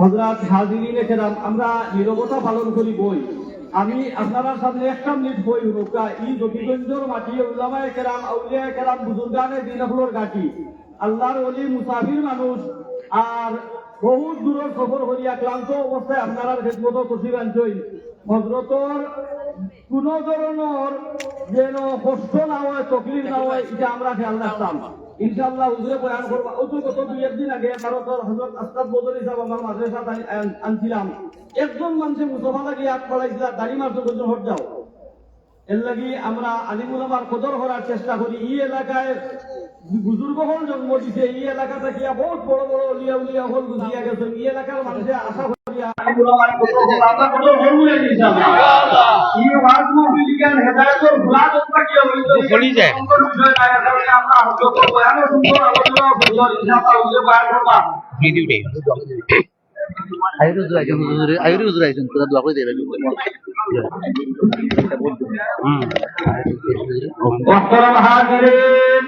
হযরত হাজিরিন কেরাম, আমরা নীরবতা পালন করি বই। আমি আপনারা সামনে একটা মিনিট বই হুকা ই জকিগঞ্জর মাটি উলামায়ে কেরাম, আউলিয়া কেরাম, বুজুর্গানে দিনফলর গাটি, আল্লাহর ওলি মুসাফির মানুষ আর বহুত দূরের সফর করিয়া ক্লান্ত অবস্থায় আপনারা খেদমত করছি বাঞ্চই। হযরতর কোন ধরনের যেন কষ্ট না হয়, তকলিফ না হয়, এটা আমরা খেয়াল রাখতাম। ইনশাআল্লাহ হুজুরে বয়ান করবা। অত গত 2-1 দিন আগে ভারতের হযরত আস্তাদ বদরি সাহেব আমার মাদ্রাসা আনছিলাম। একজন মানুষে মুসফা লাগিয়ে হাত পড়াইছিল, দাড়ি মারছো কজন হট যাও। এর লাগি আমরা আলিমুল আমার কদর করার চেষ্টা করি। এই এলাকায় বুজুর্গ হল জন্ম দিছে, এই এলাকা থেকে বহুত বড় বড় অলিয়া উলিয়া হল গুজিয়া গেছে। এই এলাকার মানুষে আশা করিয়া আলিমুল আমার কদর করা আমরা কদর হলুলে ইনশাআল্লাহ। এই ওয়াজ মাহফিলিকান হেদায়েতের ফুলাদ উৎপাকিয়া হইতো চলি যায়। বিষয় না কারণে আমরা হযরত বয়ানের সুন্দর আলোচনা করব ইনশাআল্লাহ। হুজুর বয়ান করবা ভিডিওতে আইরু হুজুর আইছেন তোরা দোয়া করে দেবেন। মুহতারাম হাজিরিন,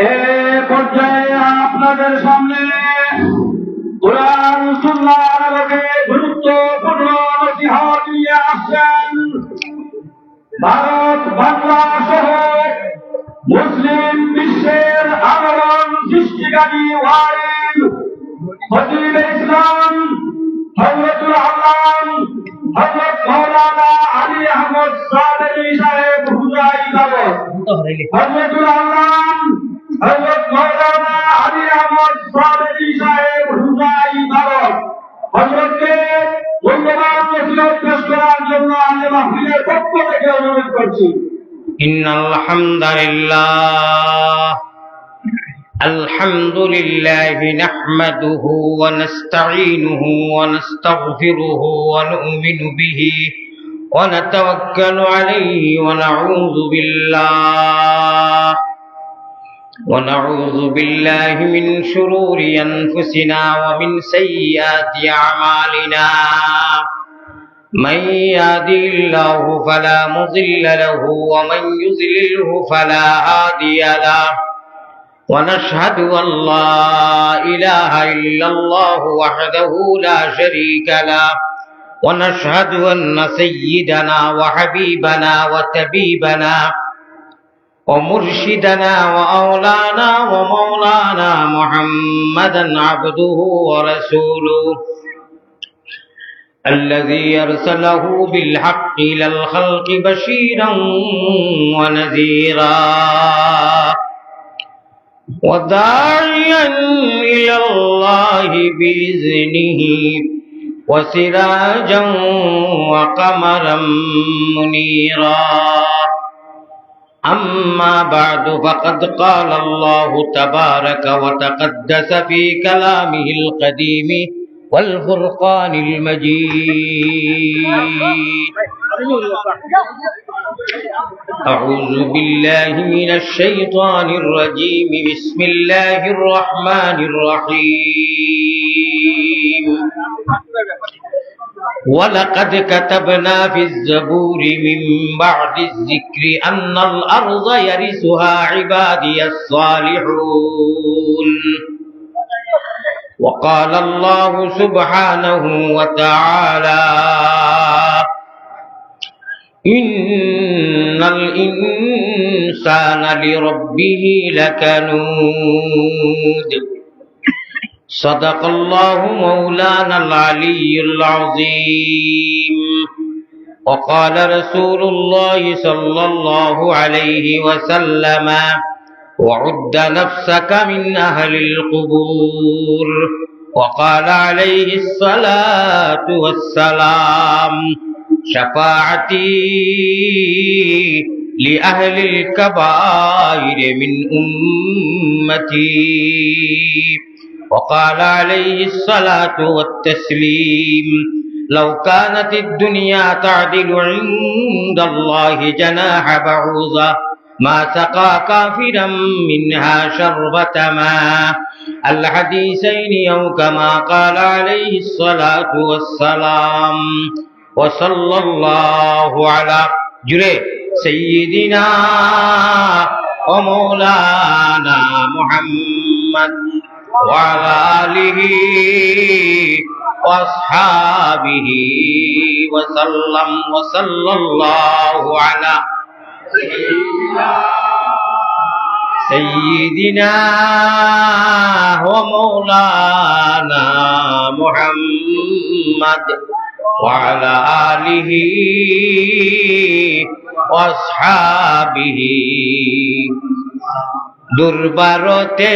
এই পর্যায়ে আপনাদের সামনে কুরআন সুন্নাহর আলোকে গুরুত্বপূর্ণ নসিহত নিয়ে আসছেন ভারত, বাংলা সহ মুসলিম বিশ্বের আলোড়ন সৃষ্টিকারী ওয়ারিস খতিব ইসলাম হযরতুল আল্লাম হযরত মাওলানা আলী আহমদ সাদেলী সাহেব হুজাই দাবত। হযরতুল আল্লাম হযরত মাওলানা আলী আহমদ সাদেলী সাহেব হুজাই দাবত হযরতকে ধন্যবাদ নসিহত পেশ করার জন্য আমি মাহফিলের পক্ষ থেকে অনুরোধ করছি। ইন্নাল হামদালিল্লাহ الحمد لله نحمده ونستعينه ونستغفره ونؤمن به ونتوكل عليه ونعوذ بالله من شرور أنفسنا ومن سيئات أعمالنا من يهده الله فلا مضل له ومن يضلله فلا هادي له ونشهد أن لا إله إلا الله وحده لا شريك له ونشهد أن سيدنا وحبيبنا وطبيبنا ومرشدنا وأولانا ومولانا محمدا عبده ورسوله الذي أرسله بالحق إلى الخلق بشيرا ونذيرا وداعيا إلى الله بإذنه وسراجا وقمرا منيرا أما بعد فقد قال الله تبارك وتقدس في كلامه القديم والفرقان المجيد أعوذ بالله من الشيطان الرجيم بسم الله الرحمن الرحيم ولقد كتبنا في الزبور من بعد الذكر أن الأرض يرثها عبادي الصالحون وقال الله سبحانه وتعالى إن الإنسان لربه لكنود صدق الله مولانا العلي العظيم وقال رسول الله صلى الله عليه وسلم وعد نفسك من أهل القبور وقال عليه الصلاة والسلام شفاعتي لأهل الكبائر من أمتي وقال عليه الصلاة والتسليم لو كانت الدنيا تعدل عند الله جناح بعوضة ما سقى كافرا منها شربة ماء الحديثين أو كما قال عليه الصلاة والسلام وصلى الله على جري سيدنا ومولانا محمد محمد وعلى آله وأصحابه وسلم وصلى الله على سيدنا ومولانا محمد وعلى آله وأصحابه দুর্বারতে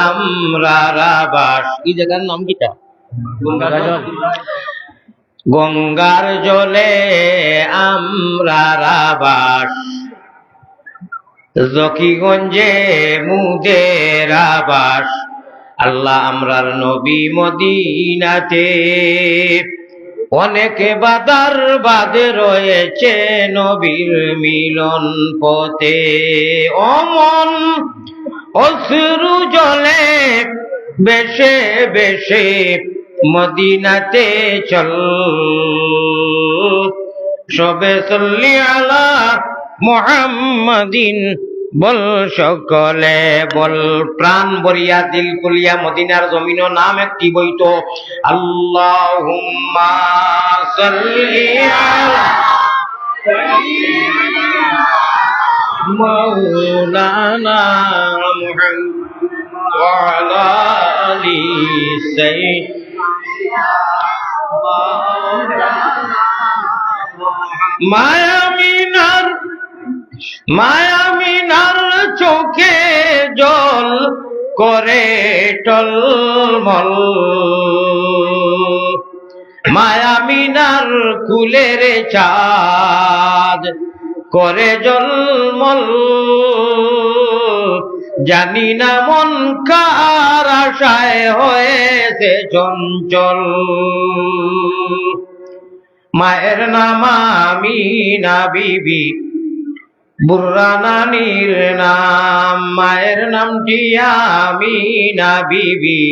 আমরা রাবাস। এই জায়গার নাম কিটা? গঙ্গার জলে আমরা রাবাস, জকিগঞ্জে মুদের আবাস। আল্লাহ আমরার নবী মদিনাতে, অনেকে বাদার বাদে রয়েছে নবীর মিলন পথে। অমন অশ্রু জলে বেশে বেশে মদিনাতে চল, সবে সল্লি আলা মুহাম্মাদিন বল, সকলে বল। প্রাণ বরিয়া দিল খুলিয়া মদিনার জমিন নাম একটি বইতো, আল্লাহুম্মা সাল্লি আলা মাওলানা মুহাম্মাদ ওয়া আলা আলি সাইয়্যিদিনা মায়ামিনার চোখে জল করে টলমল, মায়ামিনার কুলের চাঁদ করে জলমল। জানি না মন কার আশায় হয়েছে চঞ্চল, মায়ের নাম আমিনা বিবি, বুর্রা নানির নাম, মায়ের নামটি আমিনা বিবি,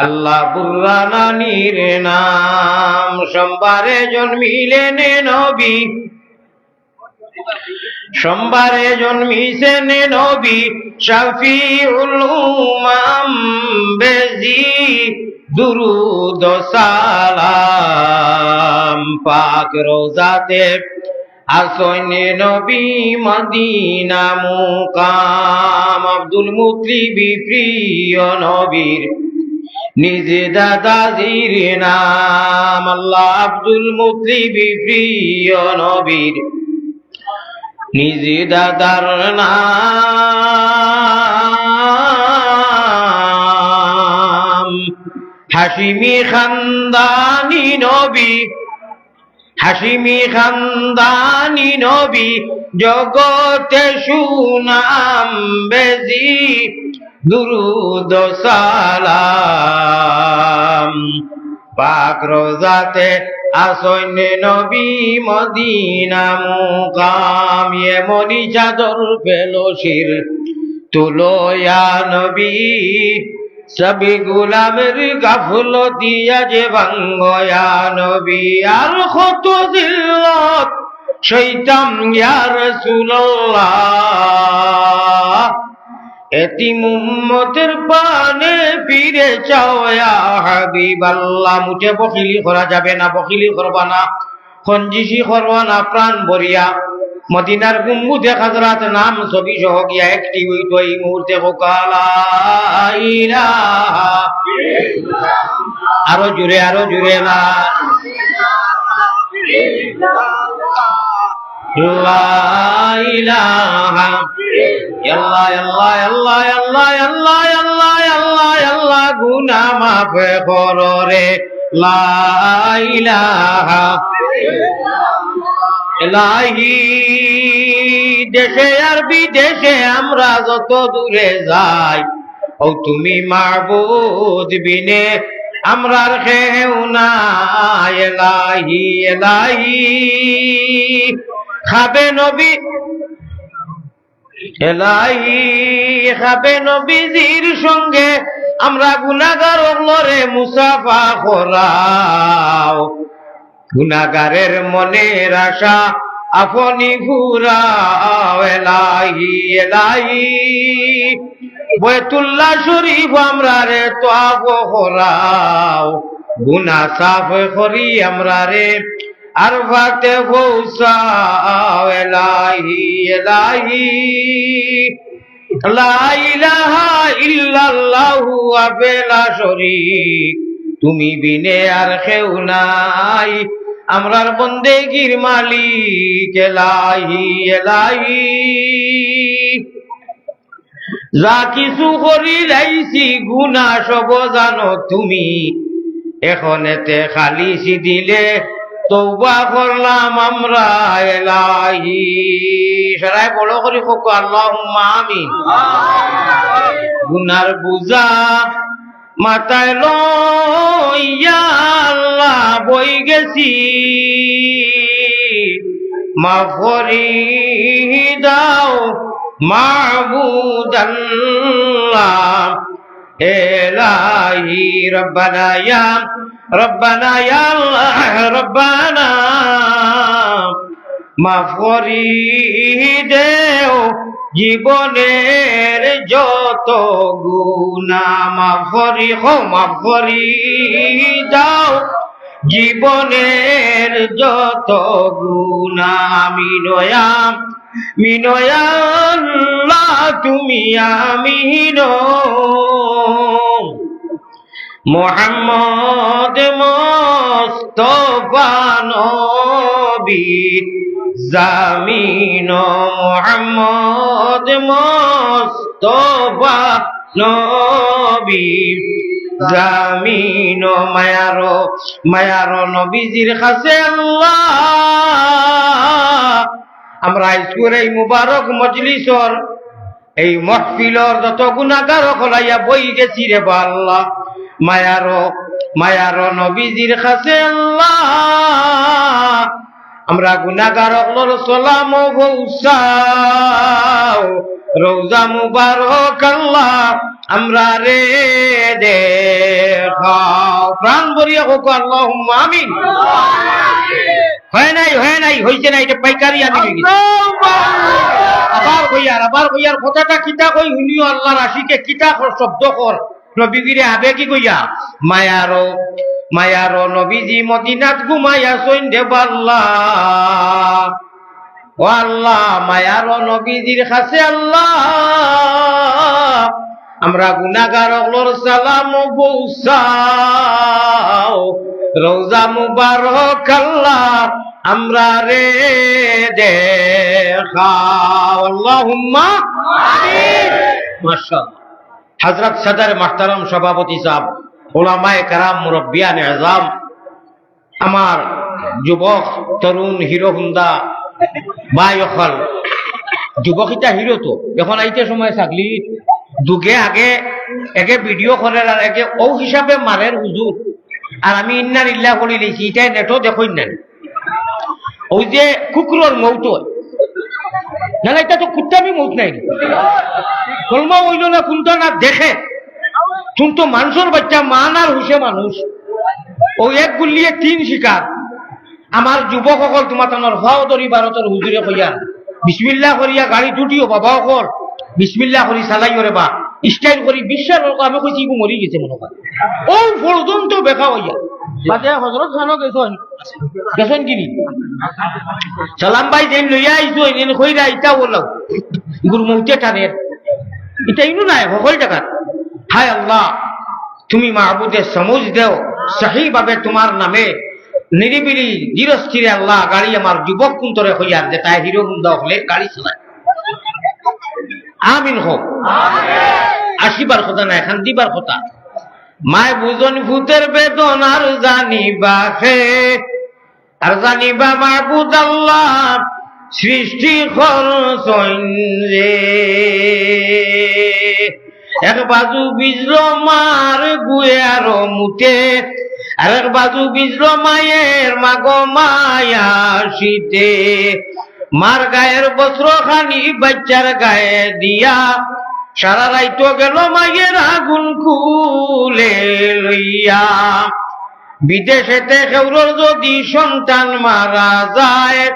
আল্লাহ বুর্রা নানির নাম। সোমবারে জন্মিলেন নবী, সোমবারে জন্মিছেন নবী, শফিউল উমাম বেজি দুরুদ সালাম। পাক রোজাতে আসেন নবী মদিনা মুকাম। আব্দুল মুত্তালিব প্রিয় নবীর নিজ দাদাজির নাম, আল্লাহ আব্দুল মুত্তালিব প্রিয় নবীর নিজ দাদার নাম। হাশিমি খানদানি নবী, হাশিমি খানদানি নবী, জগতে সুনাম বেজি দুরুদ সালাম। পাক রোজাতে আসেন নবী মদিনা মুকাম। এমনি চাদর পেল শির তুলো ইয়া নবী, সবই গুলামের গাফলতি আজ ভাঙ্গো ইয়া নবী। আর কত জিল্লত শৈতাম ইয়া রাসূলুল্লাহ, এতিম উম্মতের পানে ফিরে চাও ইয়া হাবিবাল্লাহ। মুঠে বখিলি করা যাবে না, বখিলি করবা না, খঞ্জিসি করবা না। প্রাণ ভরিয়া মদিনার গুম্বুদে হযরত নাম ছবি সহ গিয়া একটি হইতো এই মুহূর্তে লা ইলাহা ইল্লাল্লাহ। আরো জুড়ে, আরো জুড়ে না, লা ইলাহা ইল্লাল্লাহ, আল্লাহ আল্লাহ আল্লাহ আল্লাহ আল্লাহ আল্লাহ আল্লাহ। গুনাহ মাফ করো রে, লা ইলাহা ইলাহি। দেশে আর বিদেশে আমরা যত দূরে যাই, ও তুমি মাবুদ বিনে আমরার কেউ নাই। এলাহি এলাহি খাবে নবী, এলাহি খাবে নবীজির সঙ্গে আমরা গুনাহগার ওগুলোরে মুসাফা করাও। গুনাহগারের মনের আশা আপনি ঘুরাও। এলাহি এলাহি বৈতুল্লাহ শরীফ আমরা রে তোয়াব করাও গুনা সাফ করি আমরা রে আরফাতে পৌঁছাও এলাহি এলাহি লা ইলাহা ইল্লাল্লাহু ওয়াহদাহু লা শরীক তুমি বিনে আর কেউ নাই আমরার বন্দেগীর মালিক এলাহি এলাহি যা কিছু করি লাইছি গুনাহ সব জানো তুমি এখন এতে খালিসি দিলে তওবা করলাম আমরা এলাহি সরাই বড় করে হোক আল্লাহুম্মা আমিন গুনার বুঝা মাথায় লইয়া আল্লাহ বই গেছি মাফ করি দাও মাবুদ আল্লাহ এলাহি রব্বানা ইয়া আল্লাহ রব্বানা মাফ করি দেও জীবনের যত গুনাহ মাফ করি দাও জীবনের যত গুনাহ মিনয়া আল্লাহ তুমি আমিন মুহাম্মদ মুস্তাফা নবী জামিন মুহাম্মদ মুস্তাফা নবী জামিন মায়ারো নবীজির কাছে আল্লাহ আমরা আজকের এই মুবারক মজলিসর এই মাহফিলর যত গুনাহগার হলাইয়া বই গেছি রে আল্লাহ মায়ারো নবীজির কাছে আল্লাহ আমরা গুনাহগার হলর সালাম পৌঁছাও রওজা মুবারক আল্লাহ আমরা রে দেখাও প্রাণ ভরিয়া হোক আল্লাহুম্মা আমিন হয় নাই হইছে না এটা পাইকারি আমি আবার কইয়ার কথাটা কিতা কই শুনিও আল্লাহর আশিকে কিতা শব্দ কর নবীগিরে আবে কি কইয়া মায়ারো নবীজি মদিনাত ঘুমাইয়া সইন দেবাল্লাহ ও আল্লাহ মায়ারো নবীজির কাছে আল্লাহ আমরা গুনাহগার হলর সালাম পৌঁছাও রওজা মুবারক আল্লাহ আমরা রে দেখাও আল্লাহুম্মা আমিন মাশাআল্লাহ হযরত সদর মুহতারাম সভাপতি সাহেব উলামায়ে কেরাম মুরব্বিয়ানে আযম আমার যুবক তরুণ হিরো হুন্ডা বায়খল যুবকিটা হিরো তো এখন আইতে সময় থাকলি দুগে আগে একে ভিডিও করে আর একে ও হিসাবে মারের হুজুর আর আমি ইন্না লিল্লাহ বলি লিখি এটাই নেটও দেখই না ওই যে কুকুরের মৌত না এটা তো কুত্তামি মৌত নাই কলমা হইল না কোনটা না দেখে তুমি তো মানুষের বাচ্চা মান আর হুসে মানুষ ও এক গুলিয়ে তিন শিকার আমার যুবক সকল তোমার তোমার ভাও ধরি ভারতের হুজুরে কইয়া বিসমিল্লাহ করিয়া গাড়ি টুটিও বাবা সকল বিসমিল্লাহ করি চালাইও রে বা স্টাইল করি বিশ্বাস আমি কইছি মরি গেছে মনে হয় ও পর্যন্ত বেখা হইয়া বাদে হযরত খানো গেছেন কিনি সালাম ভাই যেন লইয়া আইছো এনে কইরা ইটা বললাম গুরু মৌতে টানের এটা ইনু নাই সকল জায়গা হায় আল্লাহ তুমি মাহবুদে সমুজ দেও সহি ভাবে তোমার নামে নিরিবিলি ধীরস্থিরে আল্লাহ গাড়ি আমার যুবক কুন্তরে হইয়ার যে তাই হিরো হুন্ডা হলে গাড়ি চালায় আমিন হোক আসিবার কথা না এখন দিবার কথা মায় বুঝন ভূতের বেদন আর জানিবা মাহবুদ আল্লাহ সৃষ্টি করছেন রে এক বাজু বিজল মার গুয়ে আর মুতে আর এক বাজু বিজল মায়ের মাগ মায়া শীতে মার গায়ের বস্ত্র খানি বাচ্চার গায়ে দিয়া সারা রাইতো গেল মায়ের আগুন কুলে লইয়া বিদেশেতে কেউর যদি সন্তান মারা যায়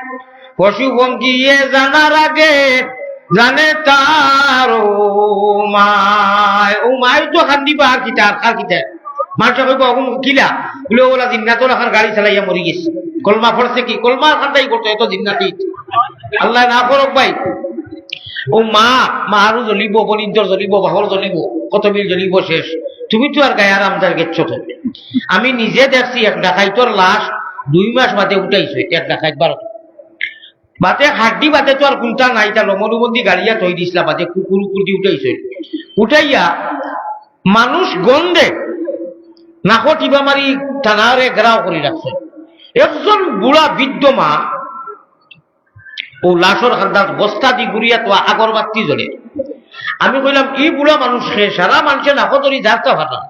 পশু পঙ্খিয়ে জানার আগে জানে তার ও মায় তো খান্দিবা আর কিতা আর কিতা মানুষ কইব কিলা বলে ওলা জিন্নাতর এখন গাড়ি চালাইয়া মরি গেছে কলমা পড়ছে কি কলমা খান্দাই করতো এত জিন্নাতি আল্লাহ না করক ভাই ও মা আরো জ্বলিব বলিন্দর জ্বলিব বাহর জ্বলিব কত বিল জ্বলিব শেষ তুমি তো আর গায়ে আরামদার গেছ তো আমি নিজে দেখছি এক ডাকাইতর লাশ 2 মাস বাদে উঠাইছো এক ডাকাইত বাতে হাড্ডি বাতে তো আর কোনটা নাই তা লমরুবন্দি গাড়িয়া থই দিছিলা বাতে কুকুর কুকুর উঠাইছো উঠাইয়া মানুষ গন্ধে নাকো টিবা মারি টানারে ঘেরাও করে রাখছে একজন বুড়া বৃদ্ধ মা ও লাশর খান্দাত বস্তা দি গুড়িয়া তো আগরবাতি জ্বলে আমি কইলাম ই বুড়া মানুষ খেয়ে সারা মানুষের নাকো ধরি যাতে ভাটা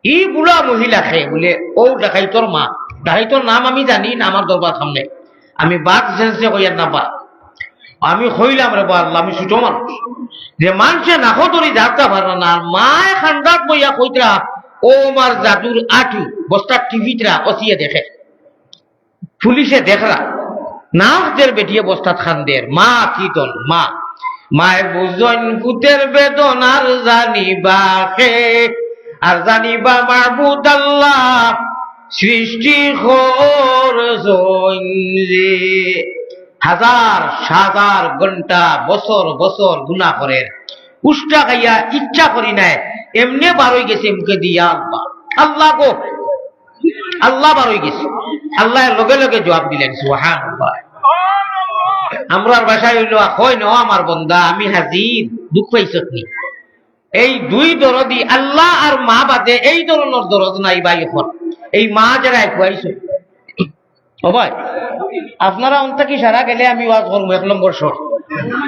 ই বুড়া মহিলা খেয়ে বলে ও ডাকাইতর মা ডাকাইতর নাম আমি জানি না আমার দরবার সামনে আমি বাদ সেন্সে কইয়ার না বা আমি কইলাম রে বা আল্লাহ আমি ছোট মানুষ যে মানুষে নাকো ধরি যাতে ভাটা না আর মায় খান্দাত বইয়া কইতরা ও আমার জাদুর আটু বস্তার টিভিতরা অসিয়ে দেখে পুলিশে দেখরা নাকদের বেটিয়ে বস্তাত খান্দের মা কীর্তন মায় বুঝন পুতের বেদনার জানিবা খে আর জানিবা মাহবুদ আল্লাহ সৃষ্টি যে হাজার হাজার ঘন্টা বছর বছর গুনাহ করে উষ্টা খাইয়া ইচ্ছা করি নাই এমনি বারোই গেছে মুখে দিয়া আল্লাহ গো আল্লাহ বারোই গেছে আল্লাহ লগে লগে জবাব দিলেন সুবহানাল্লাহ আমরার ভাষায় হইল হয় না আমার বন্দা আমি হাজির দুঃখ পাইছত নি এই দুই দরদি আল্লাহ আর মা বাদে এই ধরনের দরদ নাই ভাই এখন এই মা যারা খুয়াইছে ও ভাই আপনারা অন্তা কি সারা গেলে আমি ওয়াজ করবো 1 নম্বর শর্ট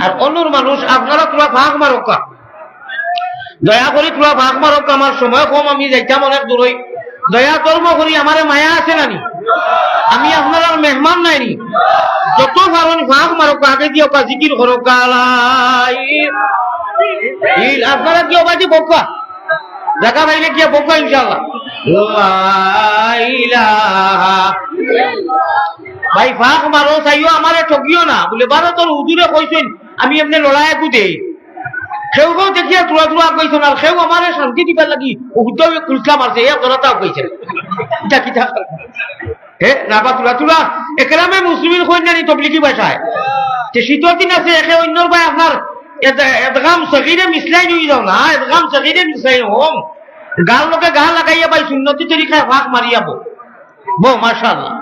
আর অন্যর মানুষ আপনারা তোরা ভাগ মারোকা দয়া করি তোরা ভাগ মারোকা আমার সময় কম আমি যাইতাম অনেক দূরই দয়া কর্ম করি আমারে মায়া আছে নানি আমি আপনার মেহমান নাইনি যত কারণ ভাগ মারোকা আগে দিয়ে জিকির করোকা আপনারা কি অবাদি বকা জায়গা ভাইলে কি বকা ইনশাআল্লাহ ভাই ভাগ মারো চাইও আমারে ঠকিও না বলে বারো তোর হুজুরে কইছেন আমি এমনি লড়াই একু দেই সেও দেখিয়া তোরা তোরা কইছেন আর সেও আমারে শান্তি দিবার লাগি উদ্যোগ কুলকা মারছে এ কথাটাও কইছেন হে রাবা তোরা তোরা একরামে মুসলিমের কইনানি তবলিগি ভাষায় যে শীতর দিন আছে একে অন্যর ভাই আপনার এদগাম সগীরে মিসলাই নই যাও না এদগাম সগীরে মিসলাই হোম গাল লোকে গাল লাগাইয়া ভাই সুন্নতি তরিকায় ভাগ মারিয়া বো মাশাআল্লাহ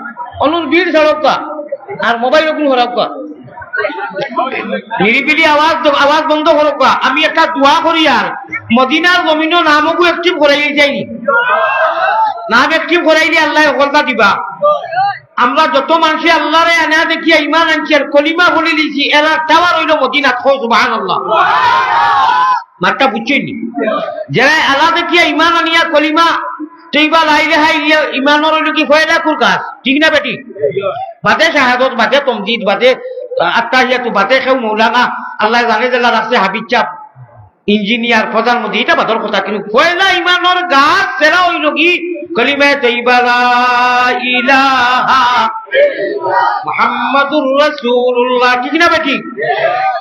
অনুর বীর সড়কা আর মোবাইল ওগুলো হরকা নিরিবিলি আওয়াজ বন্ধ হরকা আমি একটা দোয়া করি আর মদিনার জমিনও নামকও অ্যাক্টিভ করাই যাইনি নাম অ্যাক্টিভ করাইলে আল্লাহ সফলতা দিবা আমরা যত মানুষে আল্লাহরে আনা দেখিয়া ইমান আনছি আর কলিমা বলে দিয়েছি এরা টাওয়ার হইল মদিনা সুবহানাল্লাহ মারটা বুঝছেনি যারা আল্লাহ দেখিয়া ইমান আনিয়া কলিমা তুইবা লাইলে হাইলে ইমানের হইল কি ফয়দা কুর কাজ ঠিক না বেটি বাদে শাহাদত বাদে তমজিদ বাদে আত্তাহিয়াতু বাদে কেউ মৌলানা আল্লাহ জানে জেলা রাখছে হাবিব চাপ ইঞ্জিনিয়ার প্রধানমন্ত্রী এটা বাদর কথা কিন্তু ফয়দা ইমানের গাছ সেরা হইল কি কলিমা তাইয়্যিবা লা ইলাহা মুহাম্মাদুর রাসূলুল্লাহ ঠিক না বেটি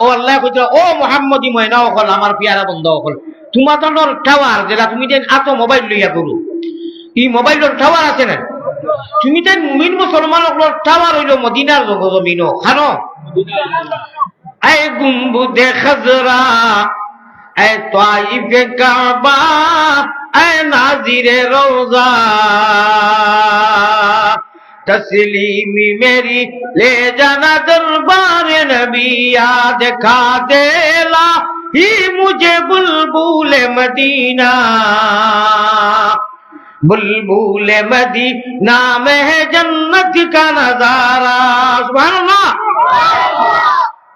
ও আল্লাহ কইতা ও মুহাম্মদি ময়না হল আমার পিয়ারা বন্ধ হল তোমাদের টাওয়ার যেটা তুমি দেন আতো মোবাইল লইয়া করো এই মোবাইলের টাওয়ার আছে না তুমি দেন মুমিন মুসলমানের টাওয়ার হইল মদিনার জমিনও খানো আই গুম্বুদে খাজরা আই তাইফে কাবা আই নাজিরে রওজা तस्लीमी मेरी ले जाना दरबार नबिया दिखा देला ही मुझे बुलबुल मदीना बुलबुल मदीना में है जन्नत का नजारा सुबहानाल्लाह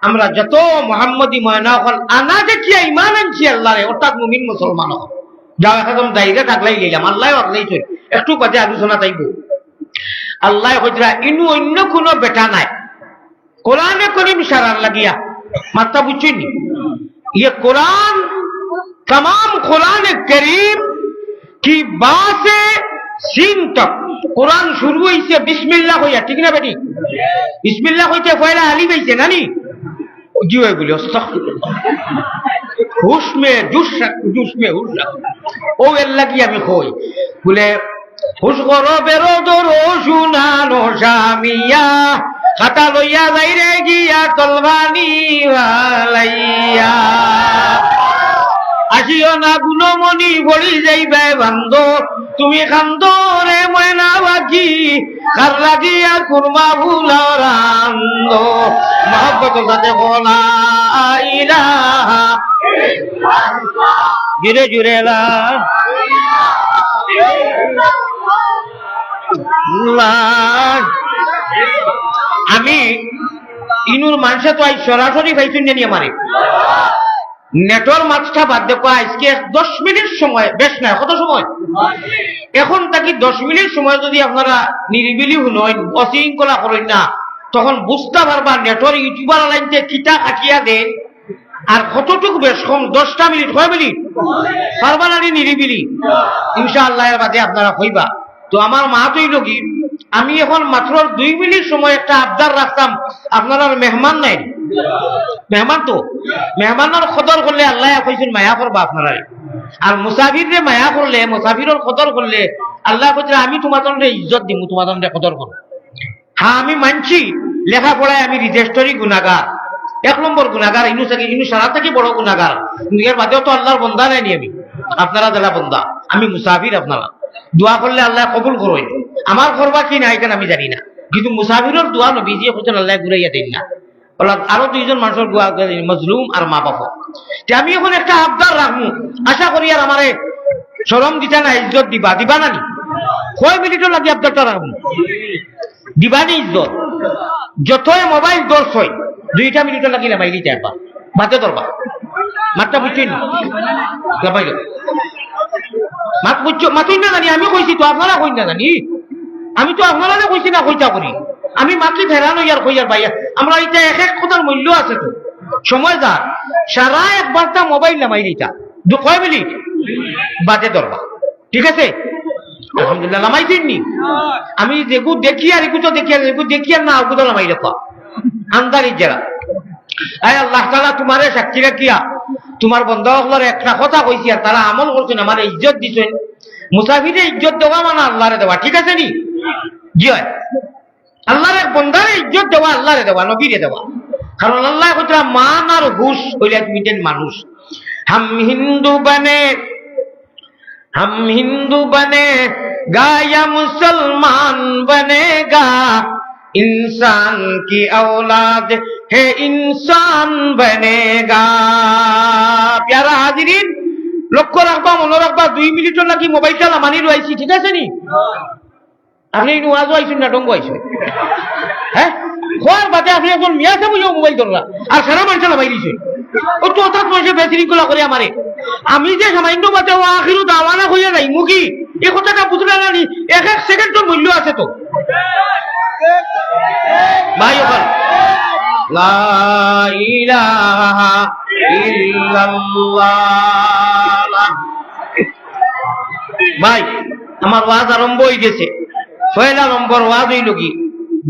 আমরা যত মুহাম্মদি ময়না হল আনা দেখিয়া ইমান আনছি আল্লাহরে অর্থাৎ মুমিন মুসলমান হল যাও একদম দায়িত্বে থাকলাই লইলাম আল্লাহ অকলেই চল একটু বাদে আলোচনা চাইব আল্লাহ হজরা ইনু অন্য কোনো বেটা নাই কোরআনে করিম সারার লাগিয়া মাত্রা বুঝছেন ये कुरान तमाम कुरान करीम की बात से सीन तक कुरान शुरू हुई से बिस्मिल्लाह होया ठीक ना बेटी बिस्मिल्लाह होते पहला अली भाई से नानी জি হয় বলি হুশ মে জুস জুস মে হুশ ও এর লাগি আমি কই বলে হুশ করো বেরো দরো শুনানো স্বামিয়া খাতা লইয়া যাইরে গিয়া তলবানি লাইয়া আসিও না গুণমণি বলি যাইবে বান্ধ তুমি কান্দ রে ময়না বাকি কার লাগিয়া কুরমা ভুলাও রান্দ মহব্বত সাথে বলা ইলাহা জুড়ে জুড়ে লা আমি ইনুর মানুষে তো আজ সরাসরি পাইছুন জানি আমারে নেটওয়ার্ক মাছটা বাদ দেখো আজকে 10 মিনিট সময় বেশ না কত সময় এখন তাকে 10 মিনিট সময় যদি আপনারা নিরিবিলি শুনেন অশৃঙ্খলা করেন না তখন বুঝতে পারবা নেটওয়ার্ক ইউটিউবার লাইনতে কিতা কাটিয়া দেন আর কতটুকু বেশ কম 10টা মিনিট হয় মিনিট পারবা না নিরিবিলি ইনশাআল্লাহ এর বাদে আপনারা কইবা তো আমার মা তুই লগি আমি এখন মাত্র 2 মিনিট সময় একটা আবদার রাখতাম আপনারা মেহমান নাই মেহমান তো মেহমানের কদর করলে আল্লাহ কইছেন মায়া করবা আপনারা আর মুসাফিরে মায়া করলে মুসাফিরের কদর করলে আল্লাহ কইছে আমি তোমাদের ইজ্জত দিমু তোমাদের কদর করো হ্যাঁ আমি মানছি লেখাপড়ায় আমি রেজিস্ট্রি গুনাহগার 1 নম্বর গুনাহগার ইনু সারা থেকে বড় গুনাহগার এর বাদেও তো আল্লাহর বান্দা নাই আমি আপনারা যারা বান্দা আমি মুসাফির আপনারা দোয়া করলে আল্লাহ কবুল করবেন আমার করবা কি না এটা আমি জানি না কিন্তু মুসাফিরের দোয়া নবীজি কইছেন আল্লাহ ঘুরাইয়া দেন না আরো 2জন মানুষের দোয়া মজলুম আর মা বাবা আমি এখন একটা আবদার রাখবো আশা করি আর আমারে শরম দিতা না ইজ্জত দিবা দিবা না কয় মিনিটও লাগে আবদারটা রাখবো দিবা নি ইজ্জত যতই মোবাইল দর্শ হয় 2টা মিনিটও লাগিলে মাইলি যাবা মাতে ধরবা মাতটা বুঝছেন লামাইল মাত বুঝছো মাতুই না জানি আমি কইছি তো আপনারা কই না জানি আমি তো আপনারা কইছি না কইতা করি আমি মাকি ফেরানো ইয়ার কইয়ার ভাইয়া আমরা এটা এক এক কথার মূল্য আছে তো সময় যা সারা একবারটা মোবাইল নামাই দিতা কয় মিনিট বাদে ধরবা ঠিক আছে আলহামদুলিল্লাহ নামাই দিননি আমি যেগু দেখি আর একটু তো দেখি আর যেগু দেখি আর না ওগু তো নামাই রাখা আন্দারি যারা আয় আল্লাহ তাআলা তোমারে সাক্ষী রাখিয়া তোমার বন্দাগুলোর একটা কথা কইছি আর তারা আমল করছেন আমার ইজ্জত দিছেন মুসাফিরে ইজ্জত দেওয়া মানে আল্লাহরে দেওয়া ঠিক আছে নি জি হয় আল্লাহর বন্দারে ইজ্জত দেওয়া আল্লাহরে দেওয়া নবীরে দেওয়া কারণ আল্লাহ কইরা মান আর হুশ হইলে তুমি মানুষ हम हिंदू बने गा या मुसलमान बनेगा इंसान की औलाद है इंसान बनेगा प्यारा हाजिरिन লক্ষ্য রাখবা মনে রাখবা 2 মিনিটও নাকি মোবাইলটা লামানি রয়েছি ঠিক আছে নি আপনি ওয়াজও আইছেন না ডঙ্গ আইছেন হ্যাঁ খোয়ার বাদে আপনি একজন মিয়া সাহেব মোবাইল ধরলা আর সারা মানুষ লামাই দিছে ও তো অর্থাৎ মানুষের বেশৃঙ্খলা করে আমারে আমি যে সামান্য বাদে ও আখিরু দাওয়ানা হইয়া যাই মুখি এই কথাটা বুঝলা না নি 1 সেকেন্ডের মূল্য আছে তো ভাই ওখান লা ইলাহা ইল্লাল্লাহ ভাই আমার ওয়াজ আরম্ভ হয়ে গেছে 6 নম্বর ওয়াজ হইল কি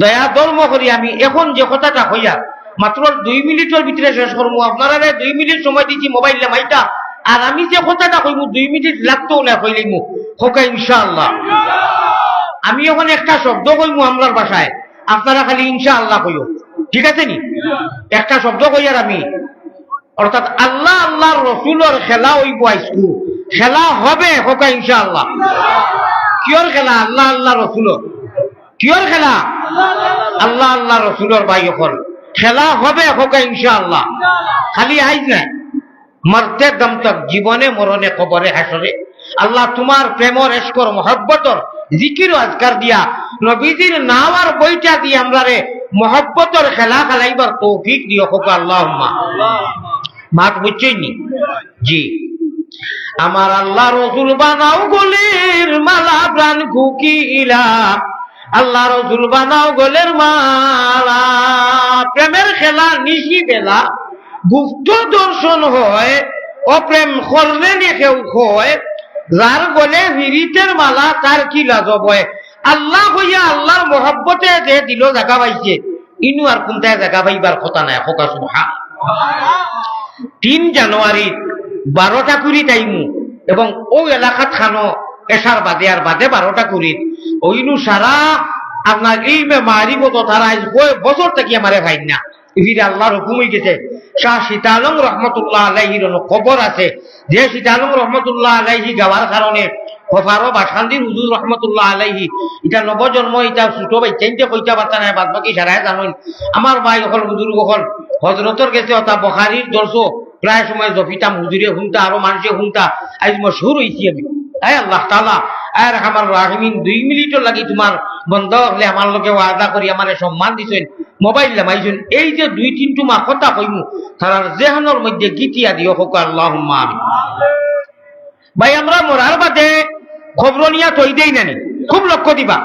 দয়া ধর্ম করি আমি এখন যে কথাটা হইয়া মাত্র 2 মিনিটের ভিতরে শেষ করবো আপনারা 2 মিনিট সময় দিচ্ছি মোবাইল নামাইটা আর আমি যে কথাটা কইমু 2 মিনিট লাগতেও না কইলিমু হোকা ইনশাআল্লাহ আমি এখন একটা শব্দ কইমু আমরার ভাষায় আপনারা খালি ইনশাআল্লাহ কইও ঠিক আছে নি একটা শব্দ কইয়ার আমি অর্থাৎ আল্লাহ আল্লাহর রাসূলের খেলা হইব আইসকু খেলা হবে হোকা ইনশাআল্লাহ কিয়র খেলা আল্লাহ আল্লাহ রাসূলের কিয়র খেলা আল্লাহ আল্লাহ রাসূলের ভাই হল খেলা হবে হোকা ইনশাআল্লাহ খালি আইজ না মরতে দম তক জীবনে মরণে কবরে হাসরে আল্লাহ তোমার প্রেমর এশকর মহব্বতর জিকির আজকার দিয়া নবীজির নাম আর বইটা দিয়ে আমরা রে মহব্বতর খেলা খেলাইবার তৌফিক দিও হোকা আল্লাহুম্মা মাত বুঝছেননি জি আমার আল্লাহ রাসূল বানাও গলের মালা প্রাণ কুকিলা আল্লাহ রাসূল বানাও গলের মালা প্রেমের খেলা নিশি বেলা গুপ্ত দর্শন হয় অপ্রেম করলে কেউ হয় যার গলে হিরিতের মালা তার কি লাজব হয় আল্লাহ হইয়া আল্লাহর মহব্বতে যে দিল জায়গা পাইছে ইনু আর কোনটায় জায়গা পাইবার কথা নাই হোকা সুবহান 3 জানুয়ারি 12টা কুড়ি টাইমু এবং ওই এলাকাত খানো এসার বাদে আর বাদে 12টা কুড়ি ওইনু সারা আপনার এই মারিবত তারা কয় বছর থেকে আমারে ভাই না ফিরে আল্লাহর হুকুম হয়ে গেছে। শাহ সীতালম রহমতুল্লাহ আলাইহির খবর আছে যে সীতালম রহমতুল্লাহ আলাইহি গাওয়ার কারণে খফারো বাসান্দির হুজুর রহমতুল্লাহ আলাইহি এটা নবজন্ম এটা ছোট ভাই চাইতে কইতা পারতা না বাদ বাকি সারায় জানুন আমার ভাই এখন হুজুর কখন হজরতর গেছে অথা বখারির দর্শ প্রায় সময় জফিতাম হুজুরে হুমতা আরো মানুষে হুমতা আজ মশহুর হইছি আমি। আয় আল্লাহ তাআলা আর আমার রাহিমিন 2 মিনিটও লাগি তোমার বন্ধ হলে আমার লোকে ওয়াদা করি আমারে সম্মান দিছেন মোবাইল লামাইছেন এই যে 2-3 মাস কথা কইমু তার জেহানোর মধ্যে গীতিয়া দিও হোক আল্লাহুম্মা আমিন। ভাই আমরা মরার বাদে খবর নিয়া তৈ দেই নানি খুব লক্ষ্য দিবা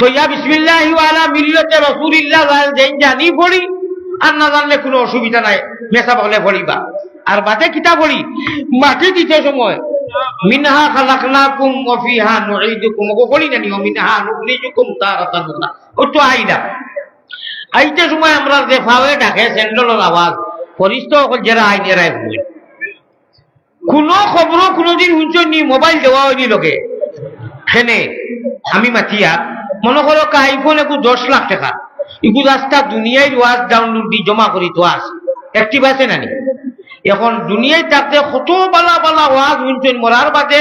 তৈয়া বিসমিল্লাহি ওয়া আলা মিল্লাতি রাসূলিল্লাহ যেন জানি পড়ি আর না জানলে কোনো অসুবিধা নাই মেসা বলে পড়িবা আর বাদে কিতা পড়ি মাটি দিতে সময় মিনহা খালাকনাকুম ওয়া ফিহা নুঈদুকুম ওগো পড়ি নানি ও মিনহা নুখরিজুকুম তারাতান উখরা ও তো আইলা আইতে সময় আমরা যে ফাওয়ে ডাকে স্যান্ডেলের আওয়াজ পরিস্থিতি হল যারা আইনেরাই ভুল কোনো খবর কোনোদিন শুনছনি মোবাইল দেওয়া হয়নি লোকে খেনে আমি মাতিয়া মনে করো আইফোন একু 10 লাখ টাকা ইকু রাস্তা দুনিয়ায় ওয়াজ ডাউনলোড দি জমা করি তো আস অ্যাক্টিভ আছে নানি এখন দুনিয়ায় থাকতে কত বালা বালা ওয়াজ শুনছেন মরার বাদে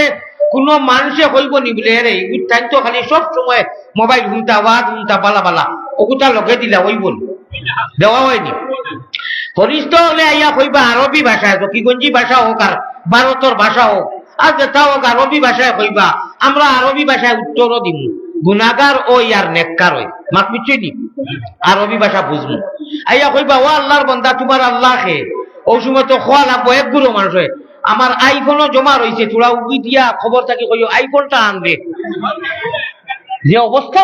কোনো মানুষে কইব নি বলে রে ইগুর টাইম তো খালি সব সময় মোবাইল শুনতা ওয়াজ শুনতা বালা বালা ওগুতা লগে দিলা হইব দেওয়া হয়নি ফরিস্ত হলে আইয়া কইবা আরবি ভাষায় জকিগঞ্জি ভাষা হোক আর ভারতের ভাষা হোক আর যেটা হোক আরবি ভাষায় কইবা আমরা আরবি ভাষায় উত্তরও দিব গুনাগার ও ইয়ার নেককার ওই মাক বুঝছি নি আরবি ভাষা বুঝবো আইয়া কইবা ও আল্লাহর বান্দা তোমার আল্লাহ খে ও সময় তো খোয়া লাগবো এক গুরু মানুষ আমার আইফোনও জমা রয়েছে তোরা উগি দিয়া খবর থাকি কইও আইফোনটা আনবে যে অবস্থা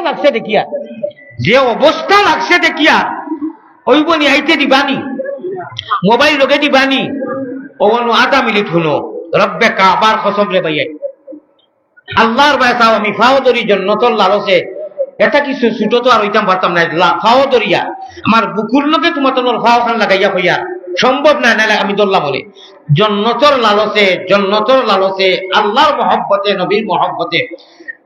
লাগছে দেখিয়া ওইব নি আইতে দিবানি মোবাইল লোকে দিবানি ওনো 8 মিনিট হলো রব্বে কাবার কসম রে ভাইয়া আল্লাহর বাসাও আমি ফাওদরি জন্নতর লালসে এটা কিছু ছোট তো আর হইতাম পারতাম না ফাওদরিয়া আমার বুকুর লোকে তোমার তোর ফাও খান লাগাইয়া কইয়া সম্ভব না না আমি দল্লা বলে জন্নতর লালসে আল্লাহর মহব্বতে নবীর মহব্বতে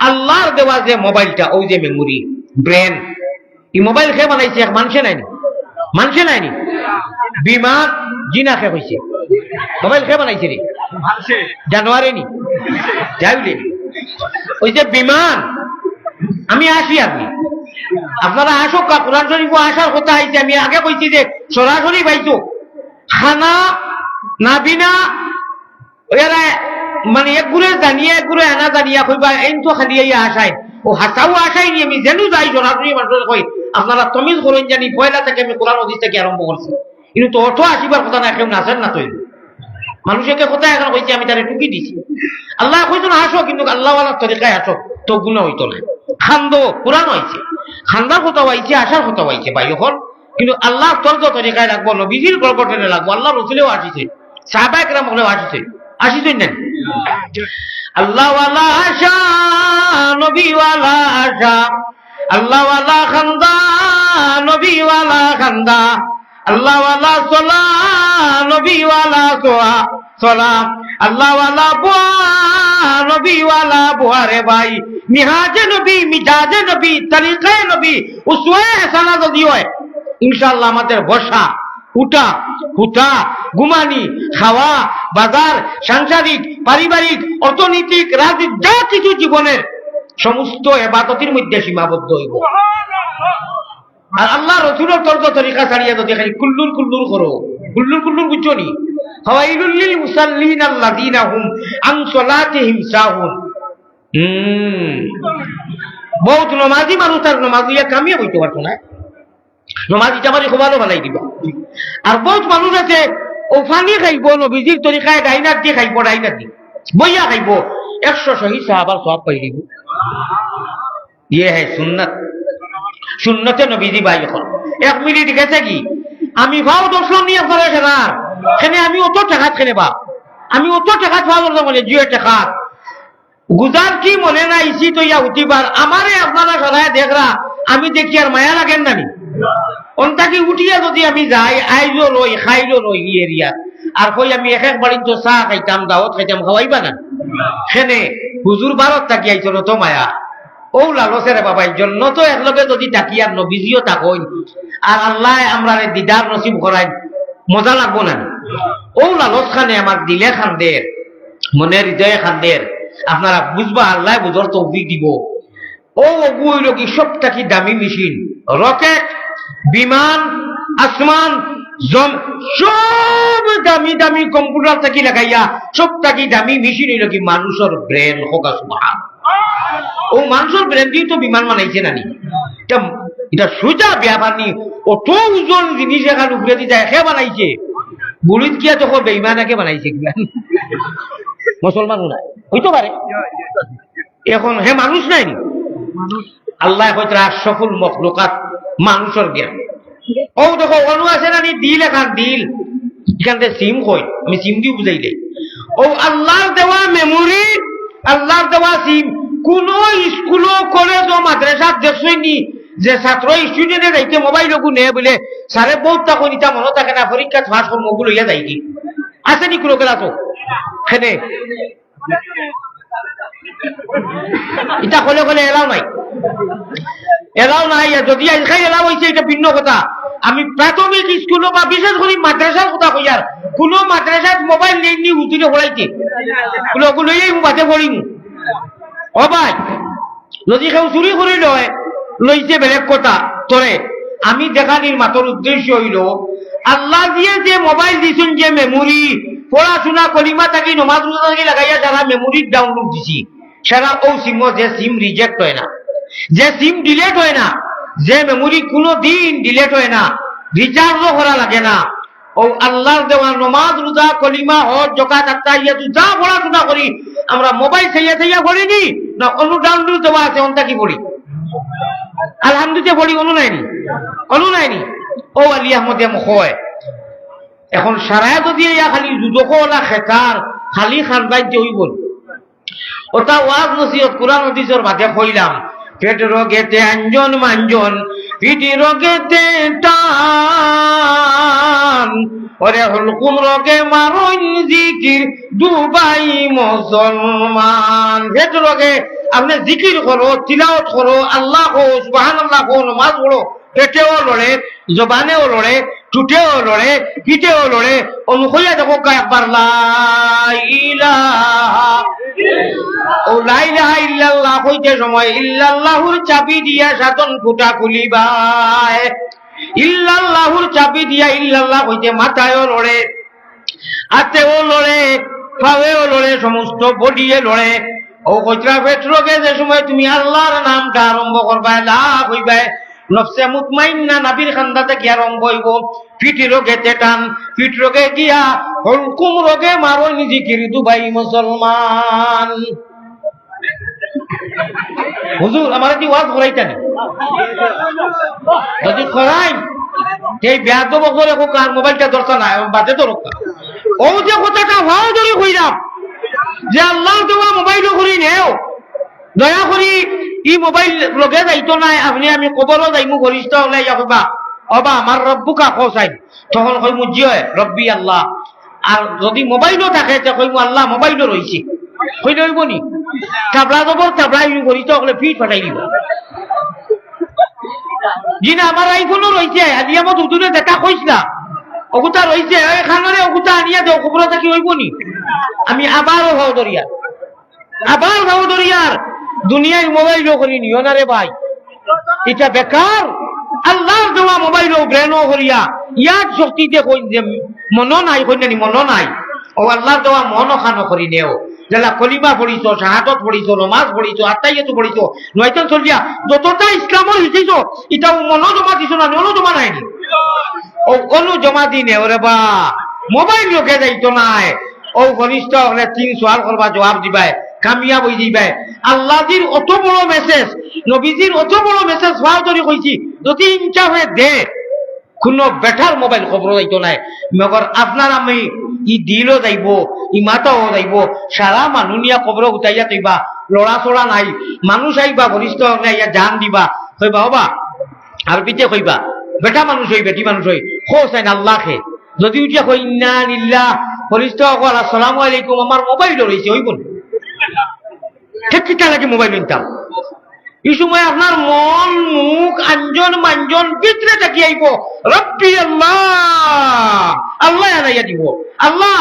আল্লাহর দেওয়া যে মোবাইলটা ওই যে মেমোরি ব্রেন এই মোবাইল খেয়ে বানাইছে এক মানুষে নাইনি বিমান জিনা খেয়ে হয়েছে মোবাইল খেয়ে বানাইছে রে জানুয়ারি নি যাইলে ওই যে বিমান আমি আসি আপনি আপনারা আসো কোরআন শরীফ আসার কথা আইছে আমি আগে কইছি যে সরাসরি পাইছো খানা না বিনা ওরা মানে এক ঘুরে জানিয়ে এক ঘুরে আনা জানিয়া কইবা এই তো খালি আসাই ও হাসাও আসাই নি আমি যেন যাই সরাসরি মানুষের কই আপনারা তমিজ করেন জানি পয়লা থেকে আমি কোরআন হাদিস থেকে আরম্ভ করছি কিন্তু তো অর্থ আসিবার কথা না কেউ নাচেন না তৈরি মানুষকে কোথায় এখন কইছি আমি তারে টুকি দিছি আল্লাহ কইতো না আসো কিন্তু আল্লাহওয়ালার তরিকায় আসো তো গুণা হইতো না খান্দো কোরআন হয়েছে খান্দার কথা হয়েছে আসার কথা হয়েছে ভাই এখন কিন্তু আল্লাহ তরিকায় রাখবো নবীজির গল্পটেনে রাখবো আল্লাহ রসুলেও আসিছে সাহাবায়ে কেরাম হলেও আসিছেন না আল্লাহওয়ালা আশা নবীওয়ালা আশা আল্লাহওয়ালা খান্দা নবীওয়ালা খান্দা আল্লাহওয়ালা সোলা নবীওয়ালা সোয়া সোলা আল্লাহওয়ালা বুয়া নবীওয়ালা বুয়া রে ভাই মিহাজে নবী মিজাজে নবী তরিকায়ে নবী উসওয়ায়ে হাসানা যদি হয় ইনশাআল্লাহ আমাদের বসা উঠা হুতা ঘুমানি খাওয়া বাজার সাংসারিক পারিবারিক অর্থনৈতিক রাজনীতি যা কিছু জীবনের সমস্ত ইবাদতের মধ্যে সীমাবদ্ধ হইব আর আল্লাহ রাসূলের তরিকা ছাড়িয়া যদি খালি কুল্লুর করো কুল্লুর বুঝছো নি ফাওয়াইলুল লিল মুসাল্লিন আল্লাযীনা হুম আন সালাতিহিম সাহুন বহুত নমাজি মানুষ তার নমাজিয়া কামিয়ে বইতে পারতো না নমাজি জামারি খোবালো বানাই দিবা আর বহুত মানুষ আছে ও ফানি খাইব নবীজির তরিকায় ডাইনার দিয়ে খাইব ডাইনার দিয়ে বইয়া খাইব 100 শহীদ সাহাবার সওয়াব পাই দিব ये है সুন্নতে নবীজি ভাই এখন 1 মিনিট গেছে কি আমি ভাও দর্শন নিয়ে করে খেনে আমি অত টাকা খেনে বা আমি অত টাকা পাওয়া বলে জিও টাকা গুজার কি মনে না ইসি তো ইয়া উঠিবার আমারে আপনারা সদায় দেখরা আমি দেখি আর মায়া লাগেন না অন্তাকি উঠিয়া যদি আমি যাই আইলো রই খাইলো রই ই এরিয়া আর কই আমি এক এক বাড়ির তো চাহ খাইতাম দাওয়াত খাইতাম খাওয়াইবা না সেনে হুজুর ভারত থাকি আইছো নত মায়া ও লালসে রে বাবা এই জন্য তো একলগে যদি তাকি আর নবীজিও তাকই আর আল্লাহ আমরা দিদার নসিব করাই মজা লাগবো না ও লালস খানে আমার দিলে খান্দের মনের হৃদয়ে খান্দের আপনারা বুঝবা আল্লাহ বুঝর তৌফিক দিব ও ওগুলো কি সবটা কি দামি মেশিন রকেট বিমান আসমান সব দামি দামি কম্পিউটার থাকি লাগাইয়া সবটা কি দামি মেশিন হইল কি মানুষের ব্রেন হোক ও মানুষের ব্রেন দিয়ে তো বিমান বানাইছে নানি এটা সোজা ব্যাপার নি অত ওজন জিনিস এখানে উপরে দিয়ে একে বানাইছে বুড়িত গিয়া তখন বেইমানাকে বানাইছে মুসলমানও নাই হইতে পারে এখন হে মানুষ নাই নি আল্লাহ হয়তো আশরাফুল মখলুকাত মানুষের জ্ঞান ও দেখো অনু আছে না নি দিল এখান দিল এখান থেকে সিম কই আমি সিম দিয়ে বুঝাই দেই ও আল্লাহর দেওয়া মেমোরি আল্লাহর দেওয়া সিম কোন স্কুল কলেজ ও মাদ্রাসা দেখছই নি যে ছাত্র স্টুডেন্টে যাইতে মোবাইল ওগু নে বলে সারে বহুত তখন ইটা মনে থাকে না পরীক্ষা পাস করবো ওগুলো ইয়া যাই কি আছে নি কোনো ক্লাস খেনে এটা কলে কলে এলাও নাই যদি আজকাল এলাও হয়েছে এটা ভিন্ন কথা আমি প্রাথমিক স্কুল বা বিশেষ করে মাদ্রাসার কথা কই আর কোন মাদ্রাসার মোবাইল নেই নি হুতিরে হলাইছে ওগুলো এই বাতে পড়িমু ও ভাই যদি কেউ চুরি করে লয় লইছে বেলেগ কথা তোরে আমি দেখানির মাত্র উদ্দেশ্য হইল আল্লাহ দিয়ে যে মোবাইল দিছেন যে মেমোরি পড়াশোনা কলিমা থাকি নমাজ রোজা থাকি লাগাইয়া যারা মেমোরি ডাউনলোড দিছি সেটা ও সিম যে সিম রিজেক্ট হয় না যে সিম ডিলেট হয় না যে মেমোরি কোনো দিন ডিলেট হয় না রিচার্জও করা লাগে না ও আল্লাহর দেওয়া নমাজ রোজা কলিমা হজ যাকাত আত্তা ইয়াতু যা পড়াশোনা করি আমরা মোবাইল ছাইয়া ছাইয়া করিনি না অনু ডাউনলোড দেওয়া আছে অন্তা কি করি আলহামদুলিল্লাহ বলি অনু নাইনি ও আলী আহমদ হয় এখন সারায় যদি ইয়া খালি যুদকলা খেতার খালি খানবাই হইব ওটা ওয়াজ নসিহত কোরআন হাদিসের বাদে কইলাম পেট রোগেতে আঞ্জন মাঞ্জন পিঠি রোগেতে টান ওরে হলকুম রোগে মারুন জিকির দুবাই মুসলমান পেট রোগে আপনি জিকির করো তিলাওয়াত করো আল্লাহ কো সুবহানাল্লাহ কো নামাজ পড়ো পেটেও লড়ে জবানেও লড়ে টুটেও লড়ে পিঠেও লড়ে অনুকইয়া দেখো একবার লা ইলাহা ও লা ইলাহা ইল্লাল্লাহ কইতে সময় ইল্লাল্লাহুর চাবি দিয়া সাতন ফুটা খুলিবাই ইল্লাল্লাহুর চাবি দিয়া ইল্লাল্লাহ কইতে মাথায়ও লড়ে হাতেও লড়ে পায়েও লড়ে সমস্ত বডিয়ে লড়ে ও কইরা পেট্রোকে যে সময় তুমি আল্লাহর নামটা আরম্ভ করবা লা কইবা নফসে মুতমাইন্না নবীর খান্দাতে কি আরম্ভ হইব পিঠি রোগেতে টান পিঠ রোগে গিয়া হলকুম রোগে মারো জিকির দুবাই মুসলমান হুজুর আমার কি ওয়াজ করাইতানি যদি করাই এই বেয়াদব করে কো কার মোবাইলটা দরকার নাই বাদে তো রক্ষা ও যে কথাটা ভাও ধরে কইরাম যে আল্লাহ দেওয়া মোবাইল করি নেও দয়া করি ই মোবাইল লগে যাইতো নাই আপনি আমি কবরও যাইমু গরিষ্ঠ হলে যাবা অবা আমার রব্বুকা খোসাই তখন কইমু জিয় রব্বি আল্লাহ আর যদি মোবাইলও থাকে তে কইমু আল্লাহ মোবাইলও রইছে কই লইব নি তাবলা জবর তাবলা ইউ গরিষ্ঠ হলে ফিট ফাটাই দিব জিনা আমার আইফোনও রইছে আজি আমার দুদুরে দেখা কইছ না ওগুতা রইছে এখানে ওগুতা আনিয়া দেও খবর থাকি হইব নি আমি আবারও ভাও দরিয়া আবার ভাও দরিয়ার দুনিয়ায় মোবাইল করি নিও না রে ভাই এটা বেকার আল্লাহর দেওয়া মোবাইল ব্রেনও করিয়া ইয়ার শক্তিতে কই যে মন নাই কই নানি মন নাই ও আল্লাহর দেওয়া মন খানো করি নেও যারা কলিমা পড়িছ শাহাদত পড়িছ নমাজ পড়িছ আত্মাইয়াতু পড়িছ নয়তন চলিয়া যতটা ইসলামও হিসেছ এটা মন জমা দিছ না মন জমা নাইনি ও অনু জমা দিনে ওরে বা মোবাইল লোকে যাইতো নাই ও ঘনিষ্ঠ হলে 3 সওয়াল করবা জবাব দিবাই কামিয়াব হয়ে যাইবে আল্লাহজির অত বড় মেসেজ নবীজির অত বড় মেসেজ হওয়া ধরে কইছি যদি ইচ্ছা হয়ে দে কোন বেটার মোবাইল খবর যাইতো নাই মগর আপনার আমি ই দিলও যাইব ই মাতাও যাইব সারা মানুষ নিয়া খবর উঠাইয়া তৈবা লড়া চড়া নাই মানুষ আইবা ঘনিষ্ঠ হলে ইয়া জান দিবা কইবা হবা আর পিছে কইবা বেটা মানুষ হই বেটি মানুষ হই হোসেন আল্লাহকে যদি উঠিয়া কই ইন্না লিল্লাহ ফরিস্ত আকল আসসালামু আলাইকুম আমার মোবাইল রয়েছে হইব ঠিক ঠিক লাগে মোবাইল নিতাম এই সময় আপনার মন মুখ আঞ্জন মাঞ্জন ভিতরে তাকিয়ে আইব রব্বি আল্লাহ আল্লাহ আনাইয়া দিব আল্লাহ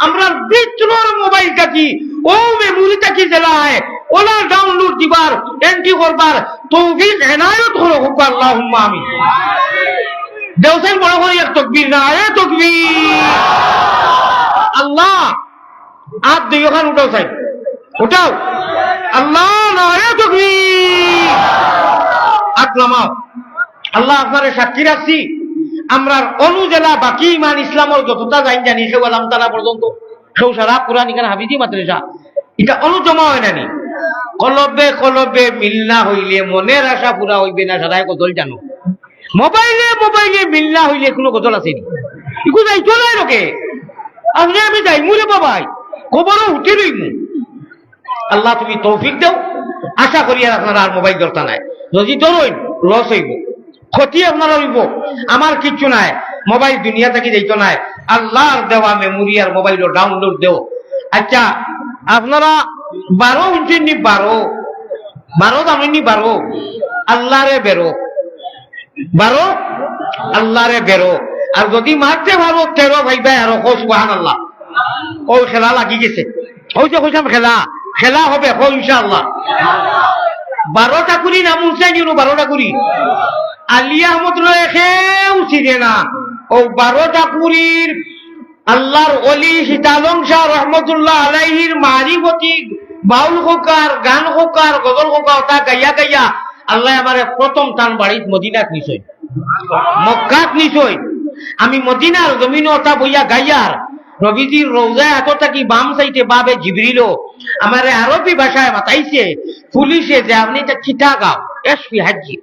আমরা ভিতরের মোবাইল কাটি ও মেমোরি তাকি জেলায় ওলা ডাউনলোড দিবার এন্ট্রি করবার তৌফিক এনায়েত করো হুক আল্লাহুম্মা আমিন দেওসেন বড় করে এক তাকবীর না আয়ে তাকবীর আল্লাহ আপ দুই ওখান উঠাও চাই উঠাও আল্লাহ নারে তাকবীর আকলামাও আল্লাহ আপনারে সাক্ষী রাখছি আমরা অনুজেলা বাকি ইমান ইসলামের যতটা জানি জানি সেও আলাম তারা পর্যন্ত সেও সারা কোরআন এখানে হাফিজি মাদ্রাসা এটা অনুজমা হয় নানি কলবে কলবে মিলনা হইলে মনের আশা পুরা হইবে না সারাই গজল জানো মোবাইলে মোবাইলে মিলনা হইলে কোনো গজল আসেনি ইকু যাই চলে লোকে আপনি আমি যাই মুরে বাবাই খবরও উঠে রইমু আল্লাহ তুমি তৌফিক দাও আশা করি আর আপনারা আর মোবাইল দরকার নাই যদি ধরুন লস হইব ক্ষতি আপনারা হইব আমার কিচ্ছু নাই মোবাইল দুনিয়া থেকে যাইতো নাই আল্লাহর দেওয়া মেমোরি আর মোবাইল ডাউনলোড দেও আচ্ছা আপনারা 12 উঠছেন নি 12 জানেন নি 12 আল্লাহরে বেরো 12 আল্লাহরে বেরো আর যদি মারতে পারো 13 ভাই ভাই আর সুবহানাল্লাহ ও খেলা লাগি গেছে ওই যে কইলাম খেলা হবে ইনশাআল্লাহ 12টা করি নাম উঠছেন 12টা করি আলিয়া আহমদুল্লাহ খেউ ছিড়ে না ও 12টা পুরীর আল্লাহর অলি সীতালং শাহ রহমতুল্লাহ আলাইহির মারিফতি বাউল হোকার গান হোকার গজল হোকার তা গাইয়া গাইয়া আল্লাহ আমারে প্রথম টান বাড়িত মদিনাত নিছই মক্কাত নিছই আমি মদিনার জমিনে ওটা বইয়া গাইয়ার নবীজির রওজায় এতটা কি বাম সাইতে বাবে জিবরিল আমারে আরবি ভাষায় মাতাইছে পুলিশে যে আপনি এটা চিঠা গাও এসপি হাজি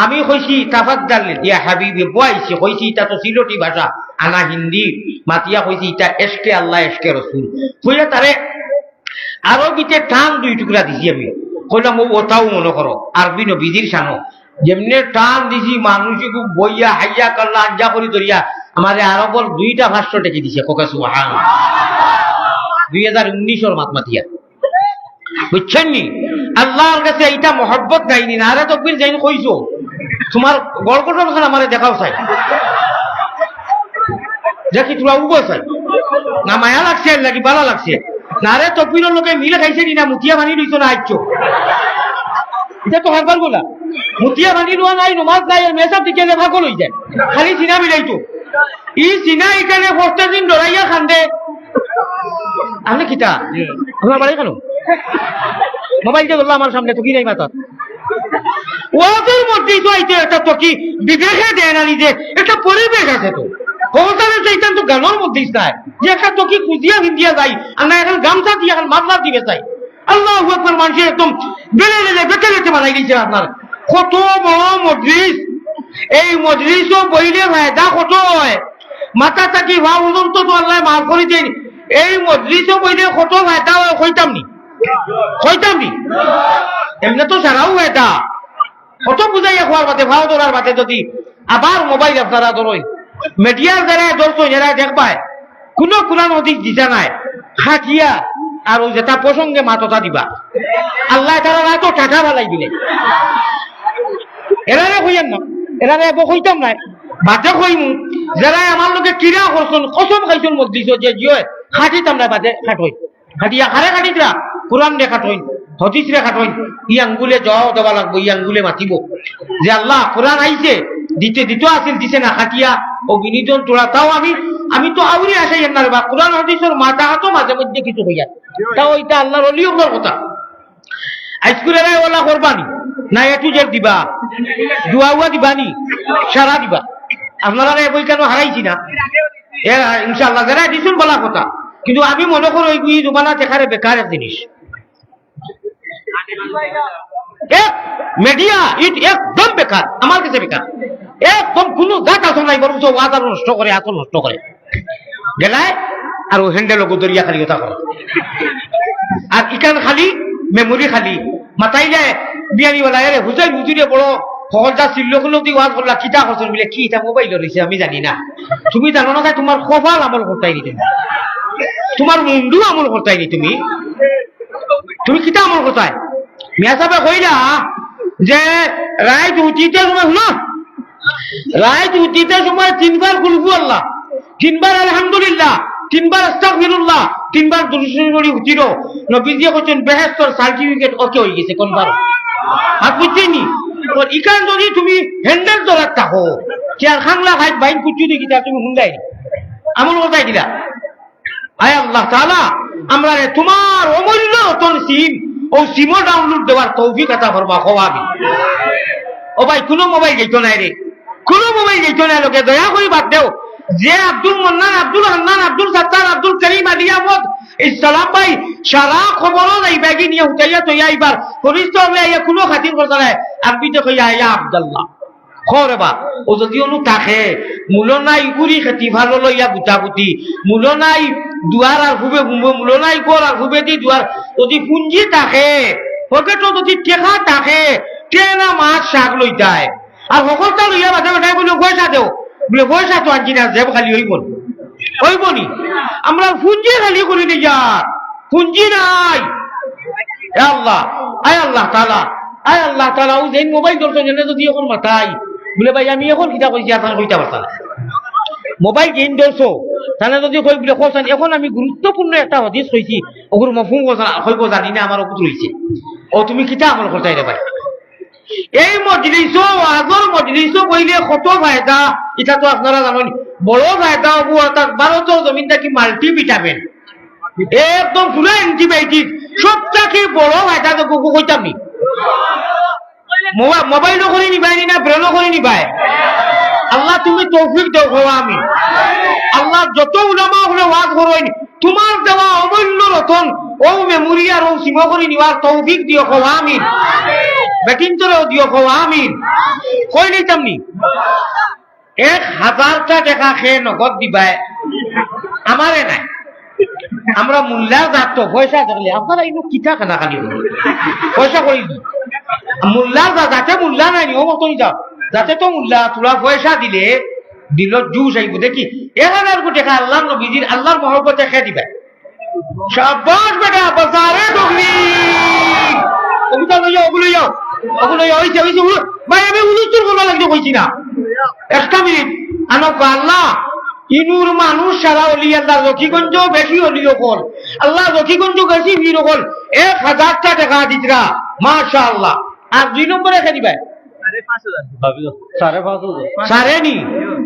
আমি কইছি তাফাদ্দাল ইয়া হাবিবি বইছি কইছি এটা তো সিলটি ভাষা আনা হিন্দি মাতিয়া কইছি এটা এসকে আল্লাহ এসকে রাসূল কইয়া তারে আরবিতে টান 2 টুকরা দিছি আমি কইলাম ওটাও মনে করো আরবি নবীজির শানো যেমনে টান দিছি মানুষই খুব বইয়া হাইয়া করলা আঞ্জা করি ধরিয়া আমাদের আরবর 2টা ভাষ্য টেকে দিছে কোকা সুবহানাল্লাহ 2019 মাত মাতিয়া বুঝছেন নি আল্লাহর কাছে এইটা মহব্বত নাইনি না আরে তকবীর যাইন কইছো তোমার গড়গড় ভাষা আমারে দেখাও চাই দেখি তোরা উগো চাই না মায়া লাগছে লাগি ভালো লাগছে না রে তকবীরের লোকে মিলে খাইছে নি না মুতিয়া বানি লইছো না আইছো এটা তো হারবার গোলা মুতিয়া বানি লোয়া নাই নমাজ নাই মেসাব দিকে লেখা কল হই যায় খালি সিনা মিলাইতো ই সিনা এখানে 14 দিন ডরাইয়া খান্দে আপনি কিটা আপনার বাড়ি কেন মোবাইল দিয়ে বললাম আমার সামনে তো কি নাই মাথা ওদের মধ্যেই তো আইতে একটা তো কি বিবেকে দেয় না নিজে একটা পরিবেশ আছে তো কৌতারে চাইতেন তো গানোর মধ্যেই নাই যে একটা তো কি কুদিয়া হিন্দিয়া যাই আর না এখন গামছা দিয়ে এখন মামলা দিবে চাই আল্লাহ আকবার মানুষের একদম বেলে বেলে বেঁকে বেঁকে বানাই দিয়েছে আপনার কত বড় মজলিস এই মজলিসও বইলে ফায়দা কত হয় মাথা থাকি ভাব পর্যন্ত তো আল্লাহ মাফ করে দেন এই মজলিসও বইলে কত ফায়দা হয় কইতাম নি এমনি তো সারাও ফায়দা কত বুঝাইয়া খোয়ার বাদে ভাও ধরার বাদে যদি আবার মোবাইল আপনারা ধরোই মিডিয়ার যারা ধরছেন এরা দেখবায় কোন কোরআন হাদিস দিশা নাই খাটিয়া আর ওই যেটা প্রসঙ্গে মাতটা দিবা আল্লাহ তারা না তো টাকা ভালাই দিলে এরারে কইয়েন না এরারে এব কইতাম নাই বাদে কইমু যারা আমার লোকে কিরা করছেন কসম খাইছেন মজলিস যে জিয় খাটিতাম না বাদে খাটই খাটিয়া খারে খাটিতরা কোরআন রে খাটই হাদিস রে খাটই ই আঙ্গুলে জবাব দেওয়া লাগবো ই আঙ্গুলে মাতিব যে আল্লাহ কোরআন আইছে দিতে আসিল দিছে না খাটিয়া ও বিনিজন তোরা তাও আমি তো আউরি আসাই না রে বা কোরআন হাদিসের মাথা হাতও মাঝে মধ্যে কিছু হইয়া তাও এটা আল্লাহর ওলিয়র কথা আইসকুলের ওলা করবানি না একটু জের দিবা দুয়া দিবানি সারা দিবা আপনারা বই কেন হারাইছি না ইনশাআল্লাহ যারা দিছুন বলা কথা কিন্তু আমি মনে করি ওই জমানা দেখারে বেকার এক জিনিস মিডিয়া একদম বেকার আমার কাছে বেকার একদম কোন গাছ আসন নাই বরং ওয়াদার নষ্ট করে এত নষ্ট করে গেলায় আর ও হ্যান্ডেল দরিয়া খালি কথা করে আর ইকান খালি মেমোরি খালি মাথাইলে বিয়ানি বলা হুসাইন হুজুরে বড় সকলটা চিল্লগুলো দি ওয়াজ করলা কিতা করছেন বলে কি এটা মোবাইল রয়েছে আমি জানি না তুমি জানো না তাই তোমার কপাল আমল করতাই নি তুমি তোমার মুন্ডু আমল করতাই নি তুমি কিতা আমল করতাই মিয়া সাহেব কইলা যে রাইত উঠিতে সময় শুনো রাইত উঠিতে সময় 3 বার কুলহু আল্লাহ 3 বার আলহামদুলিল্লাহ 3 বার আস্তাগফিরুল্লাহ 3 বার দুরূদ শরীফ উঠিরো নবীজি কইছেন বেহেশতের সার্টিফিকেট ওকে হয়ে গেছে কোনবার আর বুঝছেনি ওর ইকান যদি তুমি হ্যান্ডেল ধরার থাকো চেয়ার খাংলা খাইত বাইন কুচু দেখি তা তুমি হুন্দাই আমল করতাই দিলা আয় আল্লাহ তাআলা আমরা তোমার অমূল্য রতন সিম ও সিমও ডাউনলোড দেওয়ার তৌফিক আতা ফরমা খোয়াবি ও ভাই কোনো মোবাইল গেইতো নাই রে কোনো মোবাইল গেইতো নাই লোকে দয়া করে বাদ দেও যে আব্দুল মন্নান আব্দুল হান্নান আব্দুল সাত্তার আব্দুল করিম আলী আহমদ ইসলাম ভাই সারা খবরও নাই ব্যাগি নিয়ে উঠাইয়া তৈয়া এবার ফরিস্ত হলে কোনো খাতির করতে নাই আপনি তো কইয়া ইয়া আব্দুল্লাহ খরে বা ও যদি অনু থাকে মূল নাই গুড়ি খেতি ভালো লইয়া গুটাগুটি মূল নাই দুয়ার আর খুবে মূল নাই গোর আর খুবে দি দুয়ার যদি পুঞ্জি থাকে পকেটও যদি টেকা থাকে টেনা মাছ শাক লইতায় আর সকলটা লইয়া বাধা বাধায় বলে পয়সা দেও বলে পয়সা তো আনছি না জেব খালি হইব নি আমরা পুঞ্জি খালি করি নি যার পুঞ্জি নাই আল্লাহ আয় আল্লাহ তাআলা আয় আল্লাহ তাআলা ও যেন মোবাইল ধরতো জেনে যদি এখন মাথায় বলে ভাই আমি এখন কিতা কইছি আপনার কইতা পারতাম মোবাইল গেম ধরছো তাহলে যদি কই বলে কোসেন এখন আমি গুরুত্বপূর্ণ একটা হাদিস কইছি ওগুলো মফহুম হইব জানি না আমার উপর হইছে ও তুমি কিতা আমল করতাই রে ভাই এই মজলিসও ওয়াজর মজলিসও কইলে কত ফায়দা এটা তো আপনারা জানেন বড় ফায়দা হবো অর্থাৎ ভারত জমিনটা কি মাল্টি ভিটামিন একদম পুরো অ্যান্টিবায়োটিক সবটাকে বড় ফায়দা তো কুকু কইতাম নি মোবাইলও করে নিবাই না ব্রেনও করে নিবাই আল্লাহ তুমি তৌফিক দাও হওয়া আমি আল্লাহ যত উলামা হলে ওয়াজ করেন তোমার দেওয়া অমূল্য রতন ও মেমোরি আর ও সিম করে নিবার তৌফিক দিও হওয়া আমিন বেটিন চলেও দিও হওয়া আমিন কই নিতাম নি 1000টা টাকা খেয়ে নগদ দিবাই আমারে নাই আমরা মোল্লা যাত পয়সা থাকলে আপনারা ইনো কিতা খানা খালি পয়সা করে দি মোল্লা যাতে মোল্লা নাই ও মতনই যাও যাতে তো মোল্লা তোরা পয়সা দিলে দিল জুস আইব দেখি 1000 কোটি টাকা আল্লাহ নবীজির আল্লাহর মহব্বতে খেয়ে দিবে শাবাশ বেটা বাজারে ঢুকলি ওগুলো যাও হইছে ভাই আমি উলুচুর করবা লাগতে কইছি না একটা মিনিট আনক আল্লাহ ইনুর মানুষ সারা অলি আল্লাহ লক্ষ্মীগঞ্জ বেশি অলিও কল আল্লাহ লক্ষ্মীগঞ্জ বেশি ভিড় কল 1000টা টাকা দিতরা মাশাআল্লাহ আর 2 নম্বরে কে দিবে 5,500 সাড়ে নি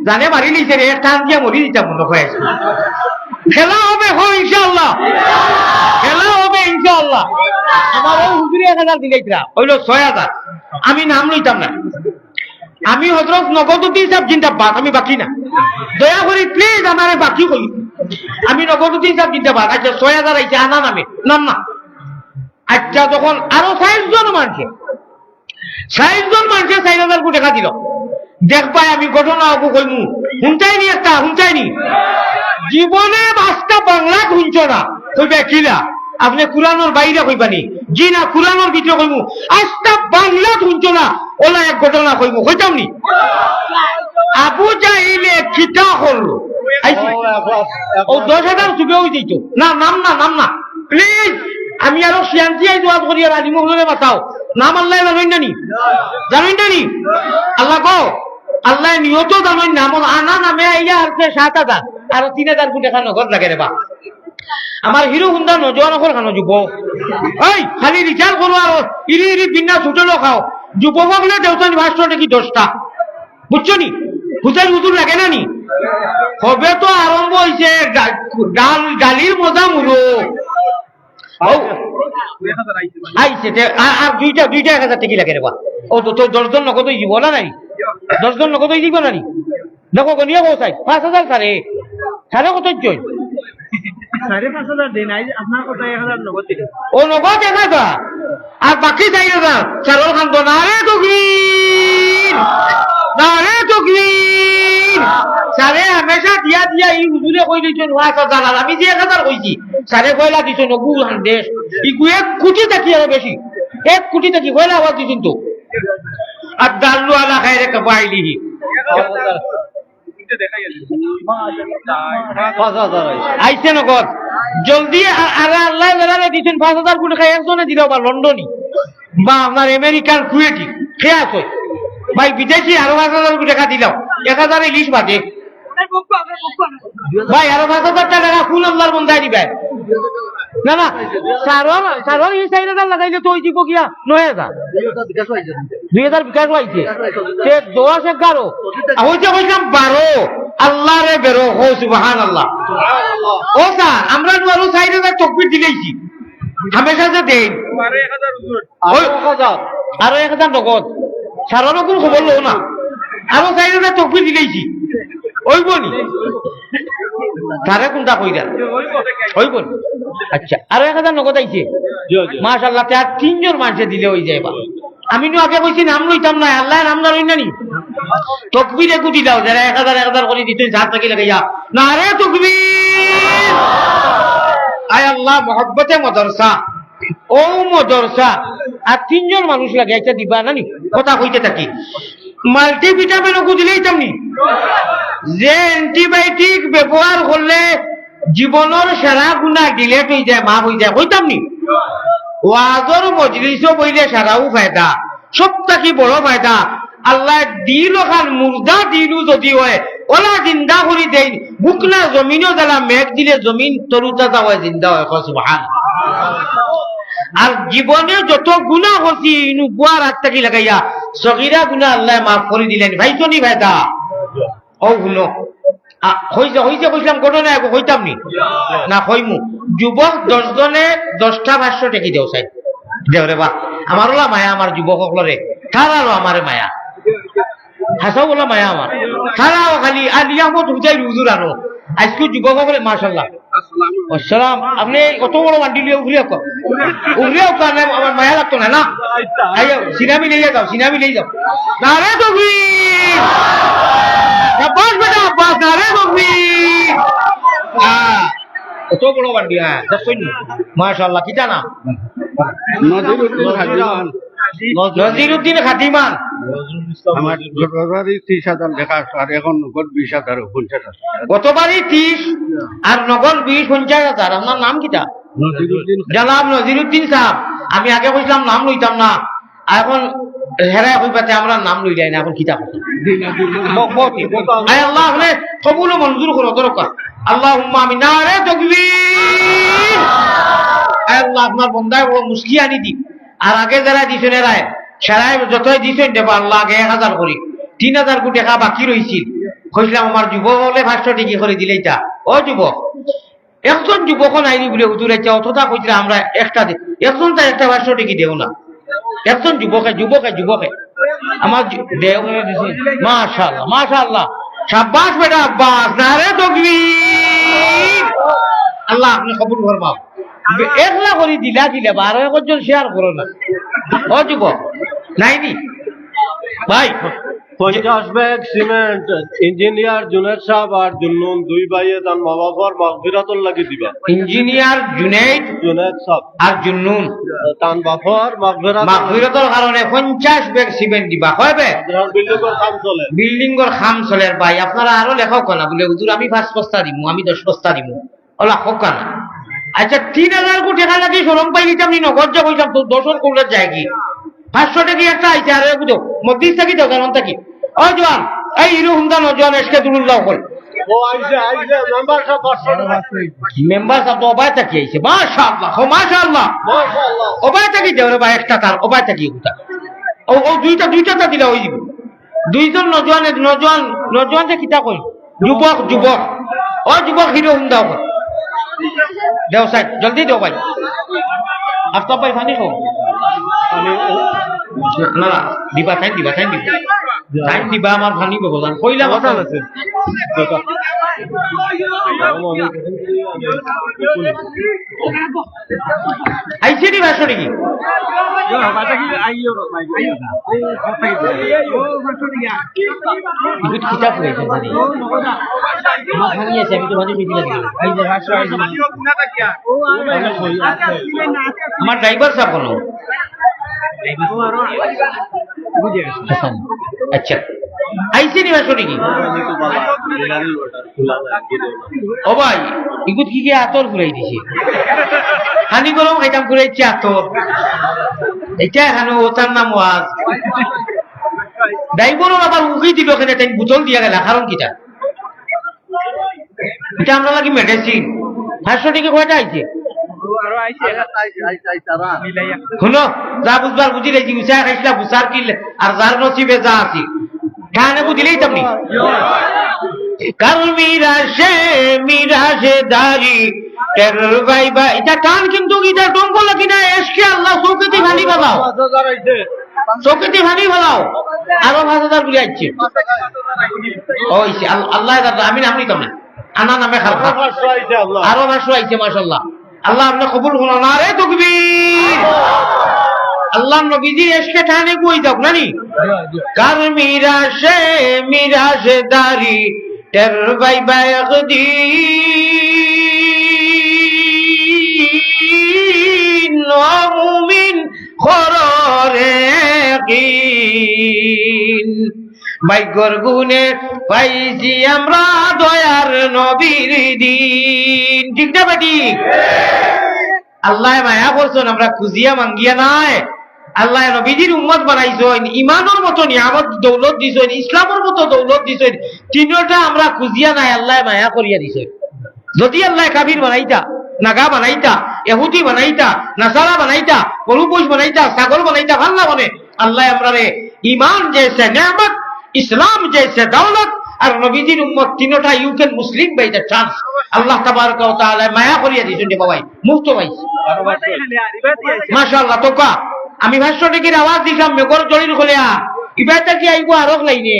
জানে মারি লিছে রে টান দিয়া মরি দিতাম মনে হয়েছে খেলা হবে ইনশাআল্লাহ খেলা হবে ইনশাআল্লাহ আমার ওই হুজুরি 1000 দিলাইতরা হইলো 6000 আমি নাম লইতাম না আমি হযরত নগদুদ্দিন সাহেব জিন্দাবাদ আমি বাকি না দয়া করে প্লিজ আমারে বাকি কই আমি নগদুদ্দিন সাহেব জিন্দাবাদ আচ্ছা 6000 আইছে আনা নামে নাম না আচ্ছা যখন আরো 60 জন মানুষ 4000 কোটি টাকা দিল দেখবাই আমি ঘটনা ওকে কইমু হুনটাইনি একটা হুনটাইনি জীবনে 5টা বাংলা শুনছ না কইবে কিলা আপনি কুরআনের বাইরে কইবানি জি না কুরআনের ভিতরে কইমু 5টা বাংলা শুনছ না ওলা এক ঘটনা কইমু কইতামনি আবু জাহিলে কিতা করলো ও 10,000 সুবে হই দিত না নাম না প্লিজ আমি আরো শান্তি আই দোয়া করি আর আলিম হলে বাতাও নাম আল্লাহ জানেন না আল্লাহ কো আল্লাহ নিয়ত জানেন নাম আনা নামে আইয়া আছে 7,000 আর 3,000 কোটি টাকা নগদ লাগে রে বা আমার হিরো হুন্ডা নজওয়ান হল খানো যুব এই খালি রিচার্জ করো আর ইরি বিনা ছুটলো খাও যুবক হলে দেউতানি ভাষ্য নাকি 10টা বুঝছো নি হুজুর হুজুর লাগে না নি হবে তো আরম্ভ হইছে গালির মজা মুরো আইছে আর দুইটা 1000 টাকা লাগে রে বা ও তো 10 জন নগদ দিব না নাই 10 জন নগদ দিব না নি দেখো কোনিয়া বসাই 5,000 সারে কত জয় 5,500 দেন আই আপনার কত 1000 নগদ দিলেন ও নগদ 1000 আর বাকি 4000 চারল খান তো নারে তকবীর সারে হামেশা দিয়া এই হুজুরে কই দিছেন 1000 আমি যে 1000 কইছি সারে কয়লা দিছো নগু দেশ ইগু 1 কোটি টাকা আর বেশি 1 কোটি টাকা কয়লা আওয়াজ দিছেন তো আর দাল্লু আলা খায়রে কাফাইলিহি। 5,000 আইছে নগদ জলদি। আর আল্লাহ যারা দিচ্ছেন 5,000 কোটি খাই একজনে দিল বা লন্ডনী বা আপনার আমেরিকার কুয়েটি খেয়ে আছে ভাই বিদেশি আরো 5,000 কোটি টাকা দিলাম 1,000 ইলিশ বাদে ভাই আরো 5,000 টাকা কোন আল্লাহর বন্ধায় দিবেন? না না সারোর এই 4,000 লাগাইলে তো ওই দিব গিয়া 9,000 2,000 বিকাশ পাইছে সে 10 11 হইতে কইলাম 12 আল্লাহ রে বেরো হো সুবহানাল্লাহ। ও স্যার আমরা আরো 4,000 তকবীর দিলেইছি হামেশা যে দেন আরো 1,000 নগদ সারোর কোন খবর লো না আরো 4,000 তকবীর দিলেইছি ওই বনি তারে কোনটা কইরা হইব। আচ্ছা আরো 1,000 নগদ আইছে মাশাআল্লাহ। তার 3 জন মানুষে দিলে হই যায় বা আমি নো আগে কইছি নাম লইতাম না আল্লাহ নাম না লইনা নি তকবীরে গুদি দাও যারা 1,000 করে দিতে যা থেকে লাগাইয়া নারে তকবীর। আয় আল্লাহ মহব্বতে মাদ্রাসা ও মাদ্রাসা আর 3 জন মানুষ লাগে একটা দিবা নানি কথা কইতে থাকি মাল্টিভিটামিন ও দিলেই তামনি যে অ্যান্টিবায়োটিক ব্যবহার করলে জীবনের সেরা গুণা ডিলেট হয়ে যায় মাফ হয়ে যায় হইতাম নি ওয়াজর মজলিসও বইলে সারাও ফায়দা সব থাকি বড় ফায়দা আল্লাহ দিল খান মুর্দা দিলু যদি হয় ওলা জিন্দা করি দেই বুক না জমিনও জ্বালা মেঘ দিলে জমিন তরুতা যাওয়া জিন্দা হয় সুবহান। আর জীবনে যত গুণা হচ্ছি ইনু বুয়ার হাত থাকি লাগাইয়া সগিরা গুণা আল্লাহ মাফ করে দিলেন ভাইতো নি ভাইদা ও শুনো হইছে হইছে কইলাম ঘটনা হইতাম নি না হইমু যুবক 10 জনে 10টা 500 টাকা দেও চাই দেও রে বা আমার ওলা মায়া আমার যুবক সকলরে তারারও আমারে মায়া হাসাও ওলা মায়া আমার তারাও খালি আলিয়ামত হুজাই হুজুর আনো আজকে যুবক সকলে মাশাআল্লাহ আসসালাম আপনি কত বড় মান্ডি লিয়ে উগলিয়াও কারণে আমার মায়া লাগতো না না আইও সিনামি নিয়ে যাও সিনামি নিয়ে যাও না রে তকবীর বাস বেটা বাস না রে তকবীর কত বড় মান্ডি হ্যাঁ দেখছেন মাশাআল্লাহ কিটা না নজিরউদ্দিন খাদিমান আমার গতবারই 30,000 লেখা আর এখন নগদ 20,000 50,000 গতবারই 30 আর নগদ 20-50,000 আপনার নাম কিটা? জনাব নজিরউদ্দিন সাহেব। আমি আগে কইছিলাম নাম লইতাম না এখন হেরাই কইবাতে আমরা নাম লই যাই না এখন কিতা কথা আয় আল্লাহ আপনি কবুল ও মঞ্জুর করো দরকার আল্লাহুম্মা আমিন। নারে তাকবীর। আয় আল্লাহ আপনার বান্দায় বড় মুশকি আনি দি আর আগে যারা দিছেন এরাই সারাই যতই দিছেন দেব আল্লাহ আগে 1,000 করি 3,000 কোটি টাকা বাকি রইছিল কইছিলাম আমার যুবক বলে 500 টাকা করে দিলেই তা ও যুবক একজন যুবক আইনি বলে হুজুর আইছা অতটা কইছিলাম আমরা একটা একজন তার একটা 500 টাকা দেও না একজন যুবকে আমার দেও মাশাআল্লাহ মাশাআল্লাহ শাবাশ বেটা আব্বাস নারে তাকবীর। আল্লাহ আপনি কবুল ফরমাও। একলা করে দিলা 12 একজন শেয়ার করো না ও যুবক নাইনি ভাই 50 ব্যাগ সিমেন্ট ইঞ্জিনিয়ার জুনেদ সাহেব আর জুন্নুন দুই ভাইয়ে তার মা বাবার মাগফিরাতুল লাগি দিবা। ইঞ্জিনিয়ার জুনেদ সাহেব আর জুন্নুন তার বাবার মাগফিরাতুর কারণে 50 ব্যাগ সিমেন্ট দিবা কয়বে বিল্ডিংয়ের কাম চলে বিল্ডিংয়ের খাম চলে ভাই আপনারা আরো লেখাও কেনা বলে হুজুর আমি 5 বস্তা দিমু আমি 10 বস্তা দিমু ওলা হোকা না। আচ্ছা 3,000 কোটি টাকা লাগি শরম পাই নিতাম নি নগদ যা কইতাম তো 10 কোটি যায় কি 500 টাকা একটা আইছে আর বুঝো মধ্যিস থাকি তো জানেন থাকি ও জওয়ান এই হিরো হুন্ডা নজওয়ান এসকে দুলুল্লাহ কল ও আইছে মেম্বার সাহেব 500 টাকা মেম্বার সাহেব ওবাই থাকি আইছে মাশাআল্লাহ মাশাআল্লাহ ওবাই থাকি দেও রে ভাই একটা তার ওবাই থাকি উঠা ও দুইটা তা দিলা হই দিব দুইজন নজওয়ান যে কিতা কই যুবক ও যুবক হিরো হুন্ডা কল দেও সাহেব জলদি দেও ভাই আফতাব ভাই পানি খাও না না দিবা টাইম দিবা আমার পানি ব্যবধান কইলা কথা আছে আইছে নি ভাষা নাকি কিতাব হয়েছে আমি তো ভাজি আমার ড্রাইভার সাহেব কোনো আচ্ছা আইসি নি ভাষণ কি ও ভাই ইগুত কি কি আতর ঘুরাই দিছে হানি গরম খাইতাম ঘুরাইছে আতর এটা হানো ওটার নাম ওয়াজ ড্রাইভারও আবার উগি দিল কেন তাই বোতল দিয়া গেল কারণ কিটা এটা আমরা লাগি মেডিসিন 500 টাকা কয়টা আইছে শুনো যা বুঝবার বুঝি রেখি উচা খাইছিলা বুঝার কিল আর যার নসিবে যা আছে কানে বুঝিলেই তুমি কাল মিরাশে দারি টেরর ভাই ভাই এটা কান কিন্তু এটা ডঙ্গ লাগি না এসকে আল্লাহ চৌকিতে ভানি বাবাও চৌকিতে ভানি বাবাও আরো 5000 বলে আইছে ওইছে আল্লাহ আমি নাম নিতাম না আনা নামে খালফা আরো 500 আইছে মাশাআল্লাহ আল্লাহ আপনি কবুল করুন না রে তাকবীর আল্লাহ নবীজি এসকে ঠানে কই যাও নানি কার মিরাশে দারি টের ভাই ভাই গদিন মুমিন খররে কিন ভাগ্যর গুণে পাইছি আমরা দয়ার নবীর দিন ঠিক না বেটি আল্লাহ মায়া করছেন আমরা খুঁজিয়া মাঙ্গিয়া নাই আল্লাহ নবীজির উম্মত বানাইছেন ইমানের মতো নিয়ামত দৌলত দিছেন ইসলামের মতো দৌলত দিছেন তিনটা আমরা খুঁজিয়া নাই আল্লাহ মায়া করিয়া দিছেন যদি আল্লাহ কাবির বানাইতা নাগা বানাইতা এহুদি বানাইতা নাসারা বানাইতা পলুপোষ বানাইতা ছাগল বানাইতা ভাল না বনে আল্লাহ আমরা রে ইমান জেসে নিয়ামত ইসলাম জেসে দৌলত আর নবীজির উম্মত তিনটা you can Muslim by the chance আল্লাহ তাবারক ওয়া তাআলা মায়া করিয়া দিছেন রে বাবাই মুফত পাইছি মাশাআল্লাহ তো কা আমি ভাষ্য টিকির আওয়াজ দিলাম মেঘর জড়ির খলিয়া ইবাইতা কি আইবো আরক লাইনে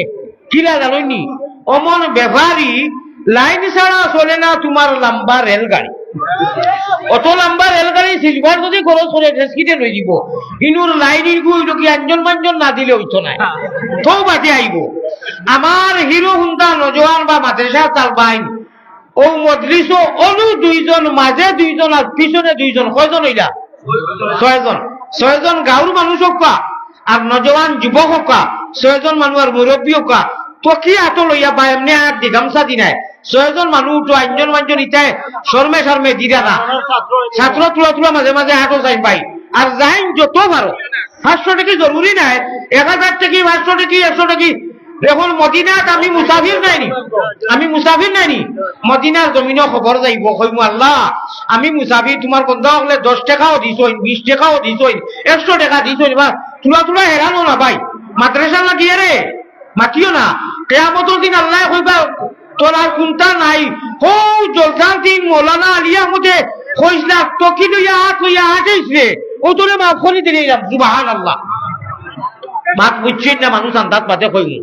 কি লাগালইনি অমন ব্যাপারী লাইন ছাড়া চলে না তোমার লম্বা রেলগাড়ি অত লম্বা রেলগাড়ি সিলভার যদি খরচ করে ঠেসকিতে লই দিব ইনুর লাইনের গুই কি আঞ্জন মাঞ্জন না দিলে হইতো না তো বাদে আইব আমার হিরো হুন্ডা নজওয়ান বা মাদ্রাসা তালবাইন ও মজলিস অনু দুইজন মাঝে দুইজন আর পিছনে দুইজন কয়জন হইলা 6 জন গাঁওর মানুষ হোক আর নজওয়ান যুবক হোক 6 জন মানুষ আর মুরব্বী হোক তো কি আত লইয়া বা এমনি আর দিগামসা দিনায় 6 জন মানুষ উঠো আঞ্জন মাঞ্জন ইটায় শর্মে দিরা না ছাত্র তুলা মাঝে মাঝে হাঁটো যাই পাই আর যাইন যত ভালো 500 টাকা জরুরি নাই 1000 টাকা 500 টাকা 100 টাকা এখন মদিনাত আমি মুসাফির নাইনি মদিনার জমিনও খবর যাইব কইমু আল্লাহ আমি মুসাফির তোমার বন্ধা হলে 10 টাকাও দিছইন 20 টাকাও দিছইন 100 টাকা দিছইন বা তুলা হেরানো না ভাই মাদ্রাসা লাগিয়ে রে মাতিও না কিয়ামতের দিন আল্লাহ কইবা তোর আর কোনটা নাই হো জলসান দিন মৌলানা আলী আহমদে কইসলা তকি লইয়া হাঁটাইছে ও তোরে মাফ করে দিলাম সুবহানাল্লাহ মাত বুঝছেন না মানুষ আন্দাজ পাতে কইমু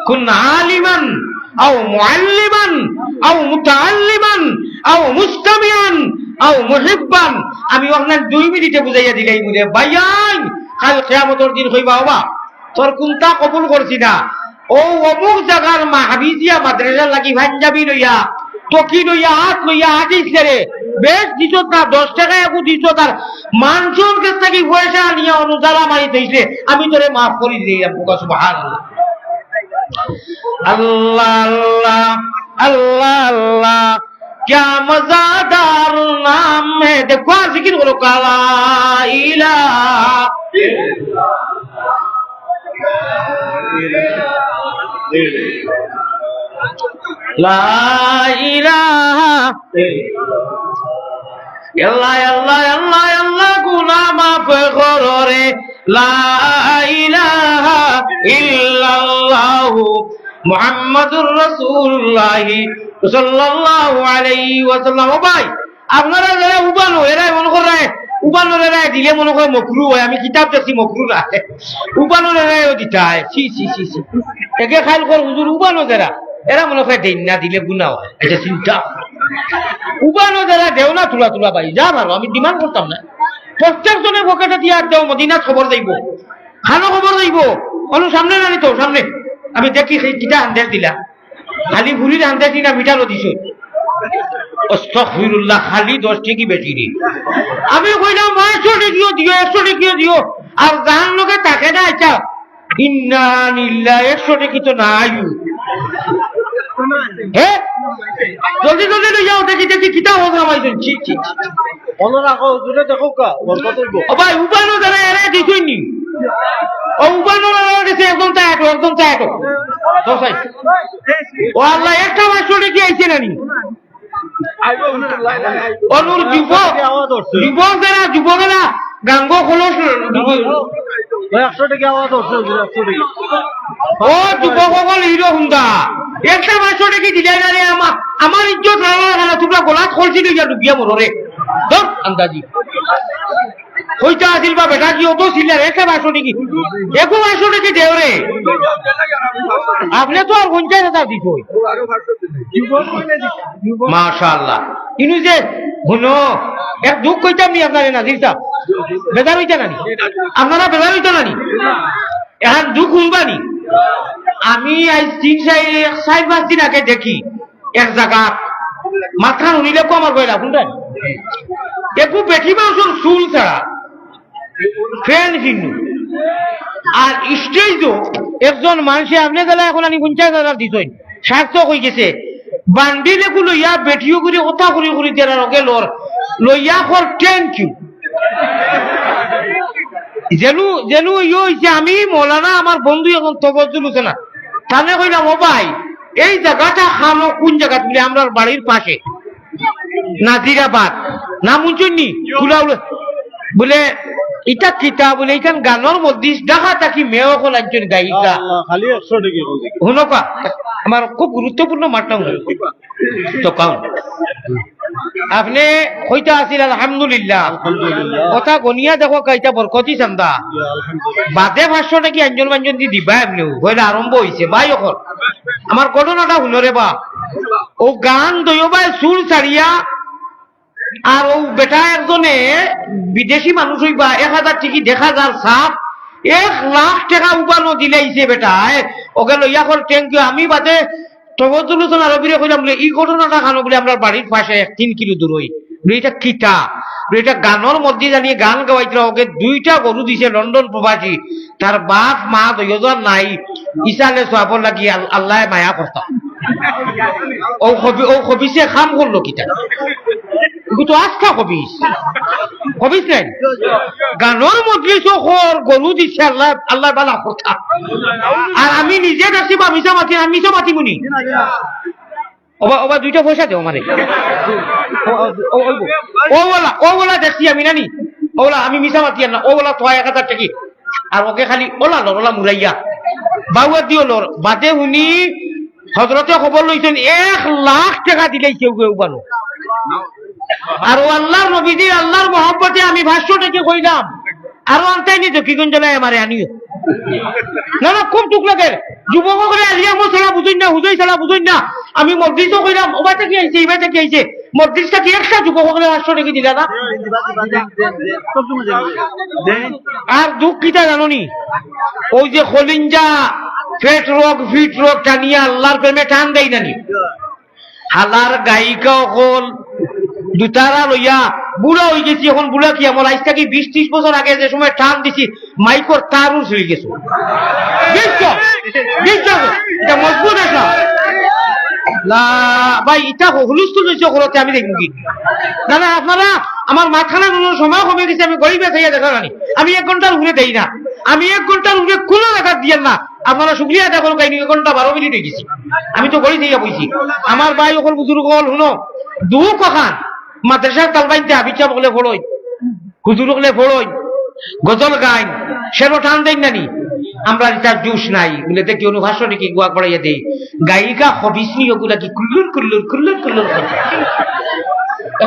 কুন আলিমান আও মুআল্লিমান আও মুতাআল্লিমান আও মুস্তামিয়ান আও মুহিব্বান আমি ওখানে 2 মিনিটে বুঝাইয়া দিলাই মুরে ভাইয়াই কাল কিয়ামতের দিন কইবা বাবা তোর কোনটা কবুল করছি না ও অমুক জায়গার মাহবিজিয়া মাদ্রাসা লাগি পাঞ্জাবি লইয়া টকি লইয়া হাঁটিছে রে বেশ দিছ না 10 টাকা একু দিছ তার মানুষের কাছ থেকে পয়সা নিয়ে অনুজারা মারি দিয়েছে আমি তোরে মাফ করে দিলাম সুবহানাল্লাহ আল্লাহ আল্লাহ আল্লাহ আল্লাহ क्या मजादार नाम है देखो जिक्र करो काला इलाहा ला इलाहा अल्लाह अल्लाह अल्लाह अल्लाह गुनाह माफ करो रे ला इलाहा इल्लल्लाह মুহাম্মাদুর রাসূলুল্লাহ সাল্লাল্লাহু আলাইহি ওয়াসাল্লাম। ও ভাই আপনারা যারা উবানো এরা মনে করে উবানো এরা দিলে মনে করে মকরু হয়, আমি কিতাব দেখি মকরু না উবানো এরাও দিতায় সি সি সি সি একে খাইল কর হুজুর উবানো যারা এরা মনে করে দেন না দিলে গুনাহ হয়, এটা চিন্তা উবানো যারা দেও না তুলা তুলা ভাই যা ভালো আমি ডিমান্ড করতাম না প্রত্যেকজনের পকেটে দিয়ে আর দেও মদিনা খবর যাইব খানো খবর যাইব অনু সামনে না তো সামনে আমি দেখি সেই কিটা আন্দাজ দিলা খালি ভুলির আন্দাজ দিনা মিটারও দিছ আস্তাগফিরুল্লাহ খালি 10 টাকা বেশি রে আমি কইলাম 100 টাকা দিও 100 টাকা দিও আর জান লোকে তাকে না আচ্ছা ইন্না লিল্লাহি 100 টাকা তো নাই হ্যাঁ জলদি জলদি লই যাও দেখি দেখি কিতা হবে আমাইছেন ছি ছি মনে রাখো হুজুরে দেখো কা বরকত হইব ও ভাই উপানো জানা এরা দিছইনি ও উপানো দিছে একদম তাকো তো ভাই ও আল্লাহ একটা 500 টাকা আইছে নানি অনুর যুবকেরা গাঙ্গ খোলস 100 টাকা আওয়াজ হচ্ছে 100 টাকা ও যুবকসকল হিরো হুন্দা একটা 500 টাকা দিলে না রে আমার ইজ্জত রাখা তোমরা গলা খলছি লইয়া ডুবিয়া মররে ধর আন্দাজি কইটা আসিল বা বেটা কি অত ছিল একটা 500 টাকা একো 500 টাকা দেও রে আপনি তো আর 50,000 দিছো মাশাআল্লাহ ইনু যে শুনো এক দুঃখ কইতাম নি আপনারে নাজির সাহেব বেজার হইতা নানি আপনারা বেজার হইতা নানি এখন দুঃখ শুনবানি আমি আজ 4-5 দিন আগে দেখি এক জায়গা মাথা শুনিলে কো আমার বইলা শুনবেন একটু বেঠি মাংসর চুল ছাড়া ফ্যান কিনু আর স্টেজও একজন মানুষে আপনি গেলে এখন আমি 50,000 দিছই সার্থক হয়ে গেছে বান্ডিলে গুলো ইয়া বেঠিও করে কথা করে দেওয়ার ওকে লইয়া কর থ্যাংক ইউ যেনু ইয়ে হয়েছে আমি মৌলানা আমার বন্ধু এখন তবজ্জুল হোসেন তাহলে কইলাম ও ভাই এই জায়গাটা খানো কোন জায়গা বলে আমরা বাড়ির পাশে নাজিরাবাদ না মুঞ্চনি বলে এটা কিতা বলে এখান গানের মধ্যে দেখা থাকি মেয়ে হল একজন গায়িকা খালি 100 টাকা শুনকা আমার খুব গুরুত্বপূর্ণ মাঠটা তো কাউন আপনি কইতা আছিল আলহামদুলিল্লাহ কথা গনিয়া দেখো কাইটা বরকতি চান্দা বাদে 500 টাকা আঞ্জন বাঞ্জন দি দিবা এমনি হইলে আরম্ভ হইছে ভাই এখন আমার ঘটনাটা শুনো রে বা ও গান দইবাই চুল ছাড়িয়া আর ও বেটা একজনে বিদেশি মানুষ হইবা 1000 টাকা দেখা যার সাপ 1 লাখ টাকা উপানো দিলাইছে বেটায় ওকে লইয়া কর থ্যাংক ইউ আমি বাদে তবজ্জুল হোসেন আরবিরে কইলাম এই ঘটনাটা খানো বলে আমরা বাড়ির পাশে 3 কিলো দূর হই এটা কিতা এটা গানের মধ্যে জানিয়ে গান গাওয়াইছিল ওকে 2টা গরু দিছে লন্ডন প্রবাসী তার বাপ মা দয়জন নাই ইসালে সোয়াবর লাগি আল্লাহ মায়া করতা ও খবিসে খাম করলো কিতা কিন্তু আস্থা খবিস নাই গানের মধ্যে গরু দিছে আল্লাহ বালা কথা আর আমি নিজে দেখছি বা মিশা মাতি মুনি ওবা 2টা পয়সা দেও মানে ও বলা দেখছি আমি নানি ওলা আমি মিশা মাতি না ও বলা তো 1000 টাকা আর ওকে খালি ওলা মুরাইয়া বাউয়া দিও লর বাদে শুনি হজরতে খবর লইছেন 1 লাখ টাকা দিলেইছে উবানো আর আল্লাহর নবীজির আল্লাহর মহব্বতে আমি 500 টাকা কইলাম আরো আনতাইনি তো কি গঞ্জলায় আমারে আনিও না খুব দুঃখ লাগে যুবক করে আলিয়া মো ছাড়া বুঝুই না হুজুই ছাড়া বুঝুই না আমি মসজিদও কইলাম ওবাতে কি আইছে ইবাতে কি আইছে মসজিদটা কি একটা যুবক করে 500 টাকা দিলা না আর দুঃখ কিটা জানোনি ওই যে খলিঞ্জা ফিট রোগ টানিয়া আল্লাহর প্রেমে টান দেই নানি হালার গায়িকা হল দুতারা লইয়া বুড়া হয়ে গেছি এখন বুড়া কি আমার আজ থেকে 20-30 বছর আগে যে সময় টান দিছি মাইকর তারও চলে গেছে এটা মজবুত আসা ভাই এটা হুলুস্থুল হয়েছে করতে আমি দেখবো কি না আপনারা আমার মাথানা সময় কমে গেছে আমি গরিবে খাইয়া দেখা জানি আমি 1 ঘন্টার ঘুরে দেই না আমি 1 ঘন্টার ঘুরে কোনো দেখা দিয়েন না আপনারা শুক্রিয়া আদায় করুন 1 ঘন্টা 12 মিনিট হয়ে গেছি আমি তো গড়ি দিয়ে বইছি আমার ভাই ওখান বুজুর্গ হল শুনো দুঃখ খান মাদ্রাসার তালবাইতে আবিচা বলে ফোড়ই হুজুর বলে ফোড়ই গজল গাইন সেরো টান দেন নানি আমরা এটা জুস নাই বলে দেখি অনুভাষণ কি গুয়া পড়াইয়া দেই গায়িকা হবিসনি ওগুলা কি কুল্লুর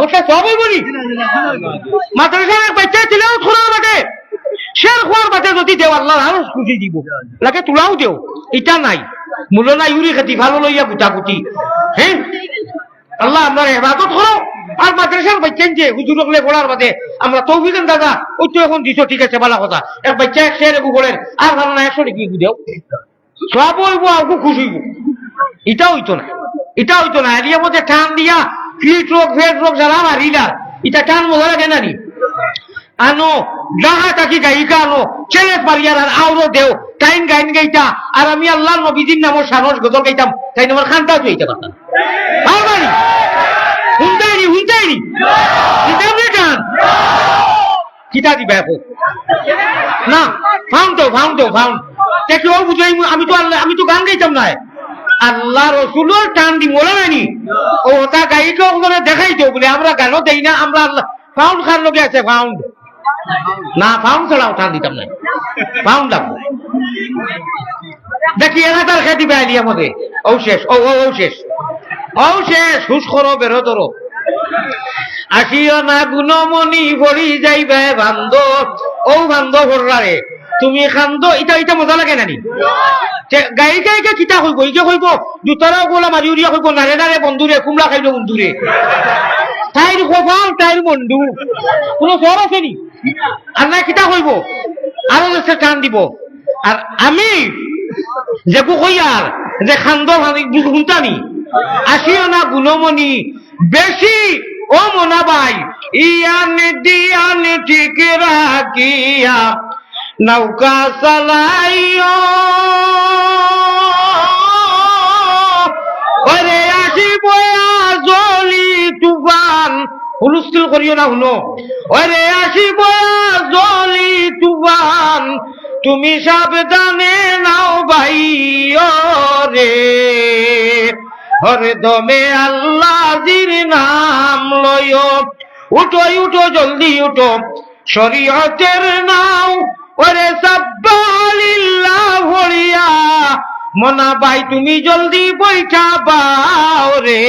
ওটা সবই বলি মাদ্রাসার বাচ্চা ছিলেও খোলার বাটে শের খোয়ার বাটে যদি দেও আল্লাহ আরো খুশি দিব লাগে তুলাও দেও এটা নাই মূল্য না ইউরি খাতি ভালো লইয়া গুটাগুটি হ্যাঁ আল্লাহ আমরা ইবাদত করো আর মাদ্রাসার বাচ্চা যে হুজুর হলে পড়ার বাদে আমরা তৌফিকেন দাদা ওই তো এখন দিছো ঠিক আছে ভালো কথা এক বাচ্চা 100 টাকা বলেন আর ভালো না 100 টাকা কি দেও সব হইব আর খুশি হইব এটা হইতো না এরিয়ার মধ্যে টান দিয়া ফেট রোগ যারা মারিলা এটা টান মজা লাগে না নি আনো যাহা তাকি গায়িকা আনো ছেলে পারিয়ার আর আউরো দেও তাইন গাইন গাইতা আর আমি আল্লাহর নবীজির নামও সাহস গজল গাইতাম তাই আমার খানটাও গাইতে পারতাম পারবানি হুনতাইনি হুনতাইনি কিতাবে গান কিতা দিবা এখন না ফাউন্ড দেখি ও বুঝাই আমি তো গান গাইতাম না আল্লাহ রসুলের টান দি মোলা নানি ও তা গাইকে ওখানে দেখাইতো বলে আমরা গানও দেই না আমরা আল্লাহ ফাউন্ড খার লোকে আছে ফাউন্ড না ফাউন্ড ছাড়াও টান দিতাম না ফাউন্ড লাগবো দেখি এলাকার খেতে পাইলি আমাদের ও শেষ ও শেষ হুস করো বেরো ধরো আসিও না গুণমণি ভরি যাইবে বান্ধব ও বান্ধব হর্রারে তুমি খান্দ এটা মজা লাগে নানি গাইকে কিতা হইব ইকে হইব দুতরাও গোলা মারি উড়িয়া হইব নারে নারে বন্ধুরে কুমড়া খাইল বন্ধুরে তাইর কপাল তাইর বন্ধু কোন সর আছে নি আর না কিতা হইব আরো দেশে টান দিব আর আমি যে কইয়ার যে খান্দ শুনতানি আসিও না গুণমণি বেশি ও মোনা ভাই ইয়ান ঠিক রাখিয়া নৌকা চালাইও ওরে আসিব জলি তুফান হুলস্থুল করিও না শুনো ওরে আসিব জলি তুফান তুমি সাবধানে নাও ভাই রে হরে দমে আল্লাহর নাম লয় উঠো জলদি উঠো শরীয়তের নাও ওরে সাব্বালিল্লাহ ভরিয়া মনা ভাই তুমি জলদি বৈঠা পাও রে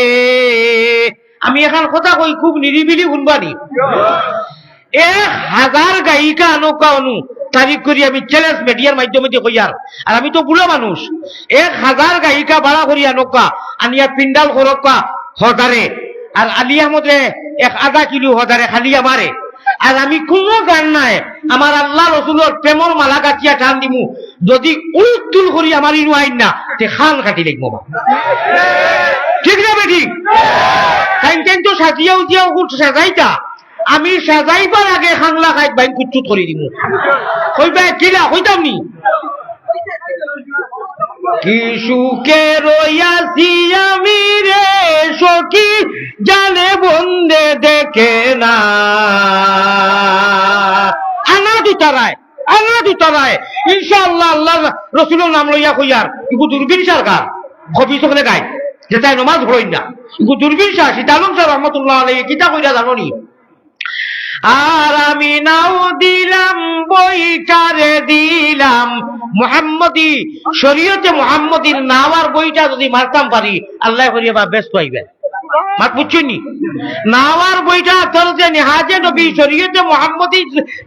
আমি এখন কথা কই খুব নিরিবিলি শুনবানি 1000 গায়িকা নৌকানু তারিখ করি আমি চ্যালেঞ্জ মিডিয়ার মাধ্যমে দিয়ে কইয়ার আর আমি তো বুড়া মানুষ 1000 গায়িকা ভাড়া করিয়া নৌকা আনিয়া পিন্ডাল করকা হদারে আর আলী আহমদে 1/2 কিলো হদারে খালি আমারে আর আমি কোনো গান নাই আমার আল্লাহ রসুলের প্রেমর মালা কাটিয়া টান দিমু যদি উলতুল করি আমার ইনু আইন না তে খান কাটি লাগবো ঠিক না বেটি তাই তো সাজিয়া উজিয়াও সাজাইতা আমি সাজাইবার আগে খাংলা খাই বাইন কুচুত করে দিমু কইবা কিলা কইতাম নি কি সুখে রইয়াছি আমি রে সখী জানে বন্দে দেখে না আনা দুতারায় ইনশাআল্লাহ আল্লাহ রসুলের নাম লইয়া কইয়ার ইগু দূরবীন সরকার কবি সকলে গায় যেটাই নমাজ হইন না ইগু দূরবীন শাহ সীতালম শাহ রহমতুল্লাহ আলাইহি কিতা কইরা জানোনি আর আমি নাও দিলাম বইটারে দিলাম মুহাম্মদি শরীয়তে মুহাম্মদির নাওয়ার বইটা যদি মারতাম পারি আল্লাহ করিয়া বা ব্যস্ত হইবে মাত বুঝছনি নাওয়ার বইটা চলছে নিহাজে নবী শরীয়তে মুহাম্মদি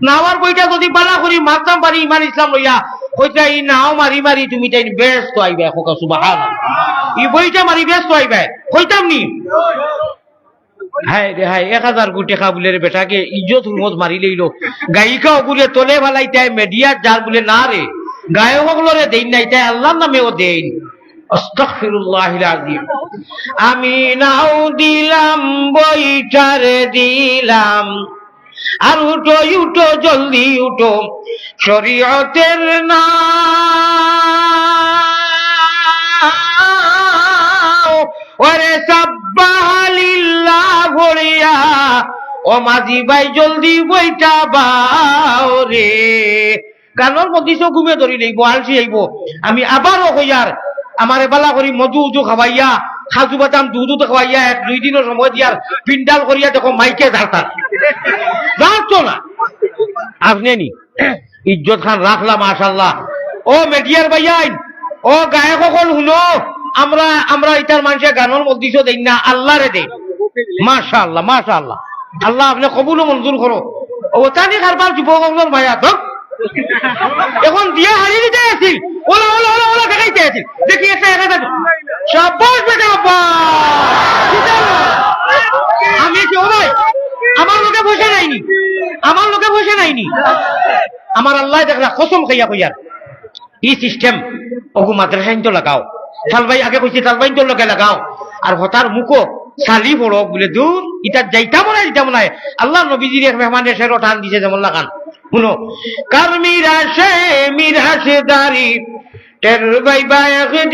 নাওয়ার বইটা যদি বালা করি মারতাম পারি ইমান ইসলাম লইয়া কইতা এই নাও মারি মারি তুমি তাই ব্যস্ত হইবে খোকা সুবহানাল্লাহ এই বইটা মারি ব্যস্ত হইবে কইতাম নি হায় রে হায় 1000 কোটি টাকা বলে রে বেটাকে ইজ্জত হুরমত মারি লইলো গায়িকা বলে তোলে ভালাইতে মিডিয়া যার বলে না রে গায়ক গুলোরে দেই নাই তাই আল্লাহর নামেও দেই আস্তাগফিরুল্লাহিল আযীম আমি নাও দিলাম বইটারে দিলাম আর উঠো জলদি উঠো শরীয়তের নাম ওরে সাব্বালিল্লাহ ভরিয়া ও মাঝি ভাই জলদি বইটা বাও রে গানোর মধ্যে ঘুমে ধরি লইব আলসি আইব আমি আবারও কইয়ার আমারে বালা করি মধু উজু খাওয়াইয়া খাজু বাদাম দুধ খাওয়াইয়া 1-2 দিনের সময় দিয়ার পিন্ডাল করিয়া দেখো মাইকে ঝাড়তাম জানতো না আপনি নি ইজ্জত খান রাখলাম মাশাআল্লাহ ও মিডিয়ার ভাইয়াই ও গায়ক সকল শুনো আমরা ইতার মানুষের গানের মধ্যে দেই না আল্লাহরে দেই মাশাআল্লাহ আল্লাহ আপনি কবুল মঞ্জুর করো ও তানি খারবার যুবকগণ ভাইয়া তো এখন দিয়া হারিয়ে দিতে আসিল ওলা দেখাইতে আসিল দেখি একটা শাবাশ বেটা আব্বা আমি কি ভাই আমার লোকে বসে নাইনি আমার আল্লাহ দেখলা কসম খাইয়া কইয়ার এই সিস্টেম ওগু মাদ্রাসাইন তো লাগাও সালভাই আগে কইছি সালভাইন তো লগে লাগাও আর হতার মুখো সালি বড় বলে দূর ইটা যাইতাম না আল্লাহ নবীজির এক মেহমানের সেরো টান দিছে যেমন লাগান শুনো কার মিরাশে দারি টের বাইবা একদিন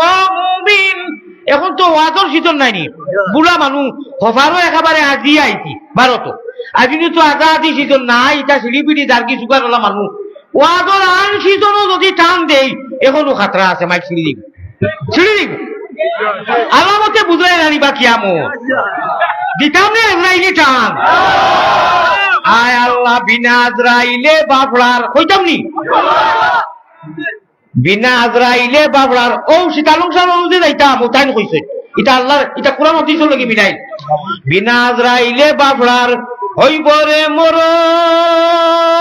ও মুমিন। এখন তো ওয়াজর শীতল নাইনি, বুড়া মানুষ হফারও একেবারে আজি আইছি ভারত আজি তো আগা আদি শীতল নাই, এটা সিঁড়িপিড়ি দার্গি সুগার ওলা মানুষ ওয়াজর আন শীতলও যদি টান দেই এখনো খাতরা আছে, মাইক ছিঁড়ি দিব আলামতে বুঝাই জানিবা কিয়ামত দিতাম না এমরাইলি টান। আয় আল্লাহ বিনা আজরাইলে বাপড়ার কইতাম নি, বিনা আজরাইলে বাপড়ার ও শীতালং সালতে যাইতাম ও তাই কইছে এটা আল্লাহর এটা কোরআন হাদিসের লাগি মিলাই। বিনা আজরাইলে বাপড়ার হইব রে মরণ,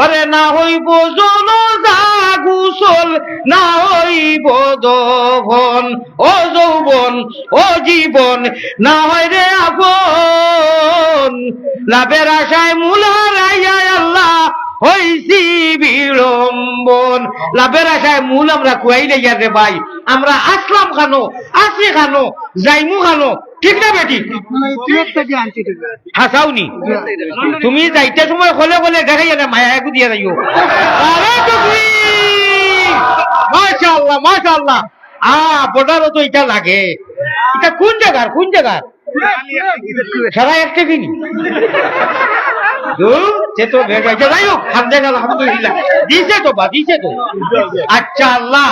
ওরে না হইব জনজা গুসল, না হইব দফন, ও যৌবন ও জীবন না হয় রে আপন, লাভের আশায় মূল হারাইয়া আল্লাহ হইছি বিড়ম্বন। লাভের আশায় মূল আমরা কুয়াই লাইয়া রে ভাই, আমরা আসলাম খানো আসি খানো যাইমু খানো, ঠিক না বেটি? হাসাওনি তুমি যাইতে সময় হলে হলে দেখাইয়া না মায়া একু দিয়ে যাইও। মাশাআল্লাহ মাশাআল্লাহ, বর্ডারও তো এটা লাগে। এটা কোন জায়গার সারা একটা কিনি সে তো যাই হোক আলহামদুলিল্লাহ দিছে তো বা দিছে তো। আচ্ছা আল্লাহ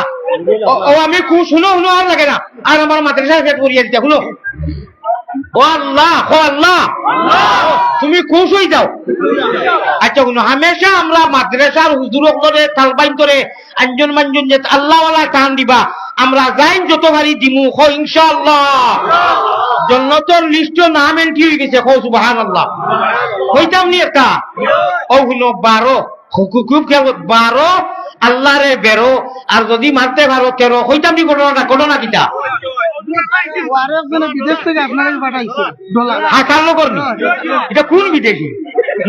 ও আমি শুনো আর লাগে না, আর আমার মাদ্রাসা সেট করিয়ে দিতে শুনো। ও আল্লাহ তুমি খুশ হয়ে যাও। আচ্ছা শুনো, হামেশা আমরা মাদ্রাসার হুজুর করে তালবাইন করে আঞ্জন মাঞ্জন যে আল্লাহওয়ালা টান দিবা, আমরা যাইন যত ভারী দিমু খো ইনশাআল্লাহ। জন্নতর লিস্ট নাম এন্ট্রি হয়ে গেছে, খো সুবহানাল্লাহ। কইতাম নি একটা ও শুনো 12 খুব খেয়াল 12 আল্লাহ রে বেরো, আর যদি মারতে পারো 13। কইতাম নি ঘটনা কিটা হাসানো করনি, এটা কোন বিদেশি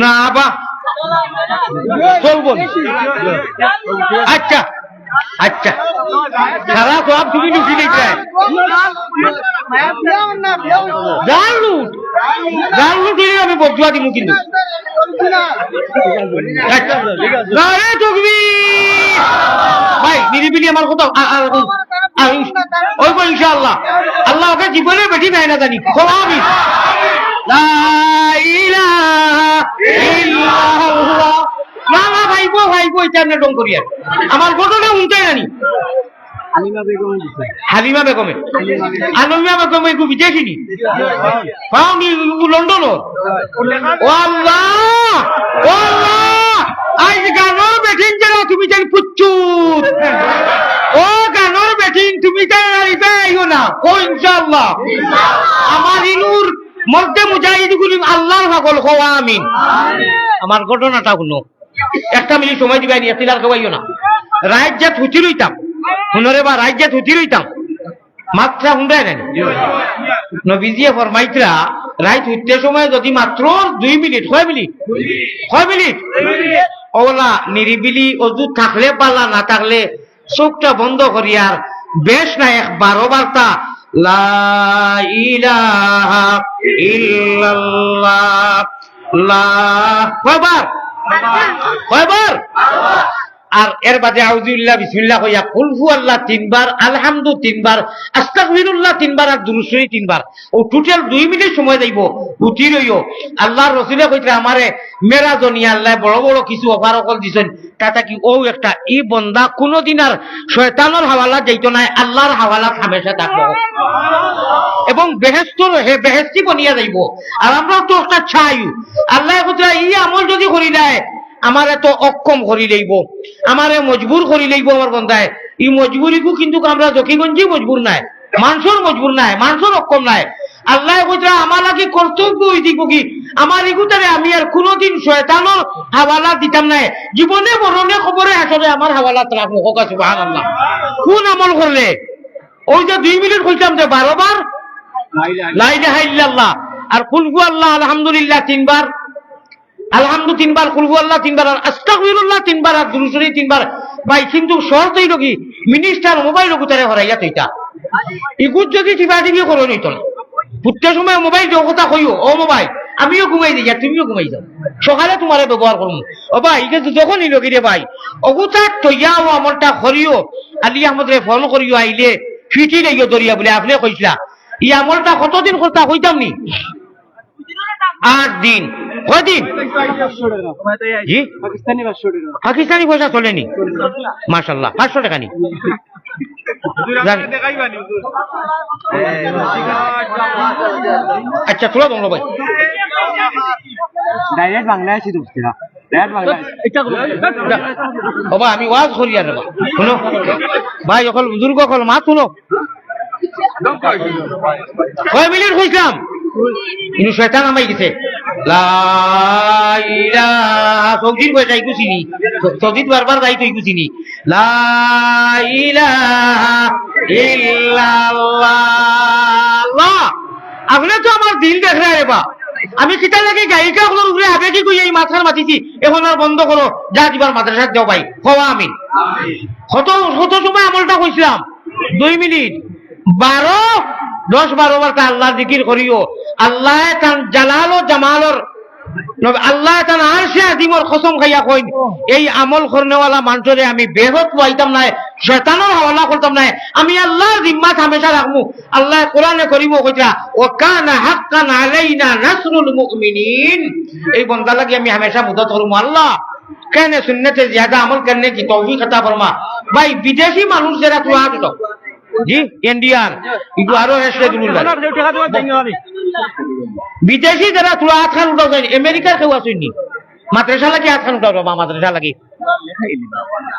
না বা চলবো। আচ্ছা আচ্ছা সারা সব তুমি লুচি দেখতে জাল লুট আমি বদুয়া দিব কিন্তু ভাই নিরিবিলি আমার কথা ওই ইনশাআল্লাহ আল্লাহ ওকে জীবনে বেটি নাই না জানি আমি ভাইবো এটা আপনি ডং করিয়া আমার ঘটনা উনটাই জানি। হালিমা বেগমে একটু বিদেশি নি পাওনি লন্ডন। ও আল্লাহ আজ গানোর বেঠিন যারা তুমি জানি পুচ্চুত, ও গানোর বেঠিন তুমি জানি না ও ইনশাআল্লাহ আমার ইনুর মধ্যে মুজাহিদগুলি আল্লাহর পাগল হওয়া আমিন। আমার ঘটনাটা শুনো, একটা মিনিট সময় দিবাই নি, এতিলার খাওয়াইও না। রাজ্জাত হুচি রইতাম হুনরে বা রাজ্জাত হুচি রইতাম মাত্রা হুন্ডায় নেন নবীজিয়ে ফরমাইতরা রাইত হইতে সময় যদি মাত্র 2 মিনিট 6 মিনিট ওলা নিরিবিলি অজু থাকলে পালা, না থাকলে চোখটা বন্ধ করিয়ার বেশ না 12 বারটা লা ইলাহা ইল্লাল্লাহ লা কয়বার আর এর বাদে আউযুবিল্লাহ বিসমিল্লাহ কইয়া কুল হুয়াল্লাহ 3 বার, আলহামদু 3 বার, আস্তাগফিরুল্লাহ 3 বার আর দুরূদ শরীফ 3 বার। ও টোটাল 2 মিনিট সময় যাইব। উঠি রইও আল্লাহর রাসূলে কইতে আমারে মেরাজ নিয়া আল্লাহ বড় বড় কিছু অফার অকল দিছেন, তাটা কি ও একটা ই বন্দা কোনদিন আর শয়তানের হাওয়ালা যাইতো না, আল্লাহর হাওয়ালা হামেশা থাকবো এবং বেহেশতি বনিয়া যাইব। আর আমরা তো একটা চাই আল্লাহ কইতে ই আমল যদি করি দেয় আমারে তো অক্ষম করি লইব, আমারে মজবুর করি লইব আমার বন্ধায়। এই মজবুরিকু কিন্তু আমরা জকিগঞ্জি মজবুর নাই, মানুষের মজবুর নাই, মানুষের অক্ষম নাই। আল্লাহ কইতে আমার লাগে কর্তব্য হই দিব কি আমার ইগুতারে আমি আর কোনদিন শয়তানের হাওয়ালা দিতাম নাই, জীবনে মরণে খবরে আসলে আমার হাওয়ালা রাখবো। হোক সুবহানাল্লাহ। কোন আমল করলে ওই যে 2 মিনিট কইতাম যে 12 বার লা ইলাহা ইল্লাল্লাহ আর কুল হুয়াল্লাহ আলহামদুলিল্লাহ 3 বার, আলহামদু 3 বার, কুল হুয়াল্লাহ 3 বার, আর আস্তাগফিরুল্লাহ 3 বার আর দুরূদ শরীফ 3 বার। ভাই কিন্তু শর্ত হইল কি মিনিস্টার মোবাইল গুতারে হরাইয়া তৈতা ইগুত যদি টিপা টিপি করো নিত না প্রত্যেক সময় মোবাইল দেওয়া কথা কইও ও মোবাইল আমিও ঘুমাই দিই তুমিও ঘুমাই যাও সকালে তোমারে ব্যবহার করবো ও ভাই এটা যখন নিল গিরে ভাই অগুতা তৈয়া ও আমলটা করিও আলী আহমদরে ফোন করিও আইলে ফিটি লাগিও দরিয়া বলে আপনি কইসলা ই আমলটা কতদিন করতা কইতাম নি 8 দিন কয়দিন জি পাকিস্তানি পয়সা চলেনি মাশাআল্লাহ 500 টাকা নি আচ্ছা তোলা তোমরা ভাই ডাইরেক্ট বাংলাদেশি দোস্তিরা বাবা আমি ওয়াজ করি আর শুনো ভাই অকল বুজুর্গ অকল মা শুনো কয় মিনিট হইছিলাম কিন্তু শয়তান আমাই গেছে সৌদির পয়সা ইকুছিনি সৌদির বারবার যাই তো ইকুছিনি আপনি তো আমার দিল দেখ রে বা আমি কিতা লাগে গায়িকা গুলোর উপরে আগে কি কই এই মাথার মাতিছি এখন আর বন্ধ করো যা দিবার মাদ্রাসা যাও ভাই হওয়া আমি কত সময় আমলটা কইছিলাম 2 মিনিট 10-12 বার আল্লাহ জিকির করিও আল্লাহ তান জালাল ও জামালর আল্লাহ তান আরশে আজিমর কসম খাইয়া কইন এই আমল করনেওয়ালা মানুষরে আমি বেহত পাইতাম না শয়তানের হাওলা করতাম না আমি আল্লাহর জিম্মাত হামেশা রাখমু আল্লাহ কোরআনে করিমো কইতা ওয়া কানা হাক্কান আলাইনা নাসরুল মুমিনিন এই বান্দা লাগি আমি হামেশা মদদ করমু আল্লাহ কেন সুন্নতে ज्यादा আমল করনে কি তৌফিক আতা ফরমা ভাই বিদেশি মানুষ যারা তো আছো জি ইন্ডিয়ান একটু আরো এসে দিন বিদেশি যারা তুলা হাত খান উঠাও যায় আমেরিকার কেউ আসেননি মাদ্রাসা লাগি হাত খান উঠাও বা মাদ্রাসা লাগি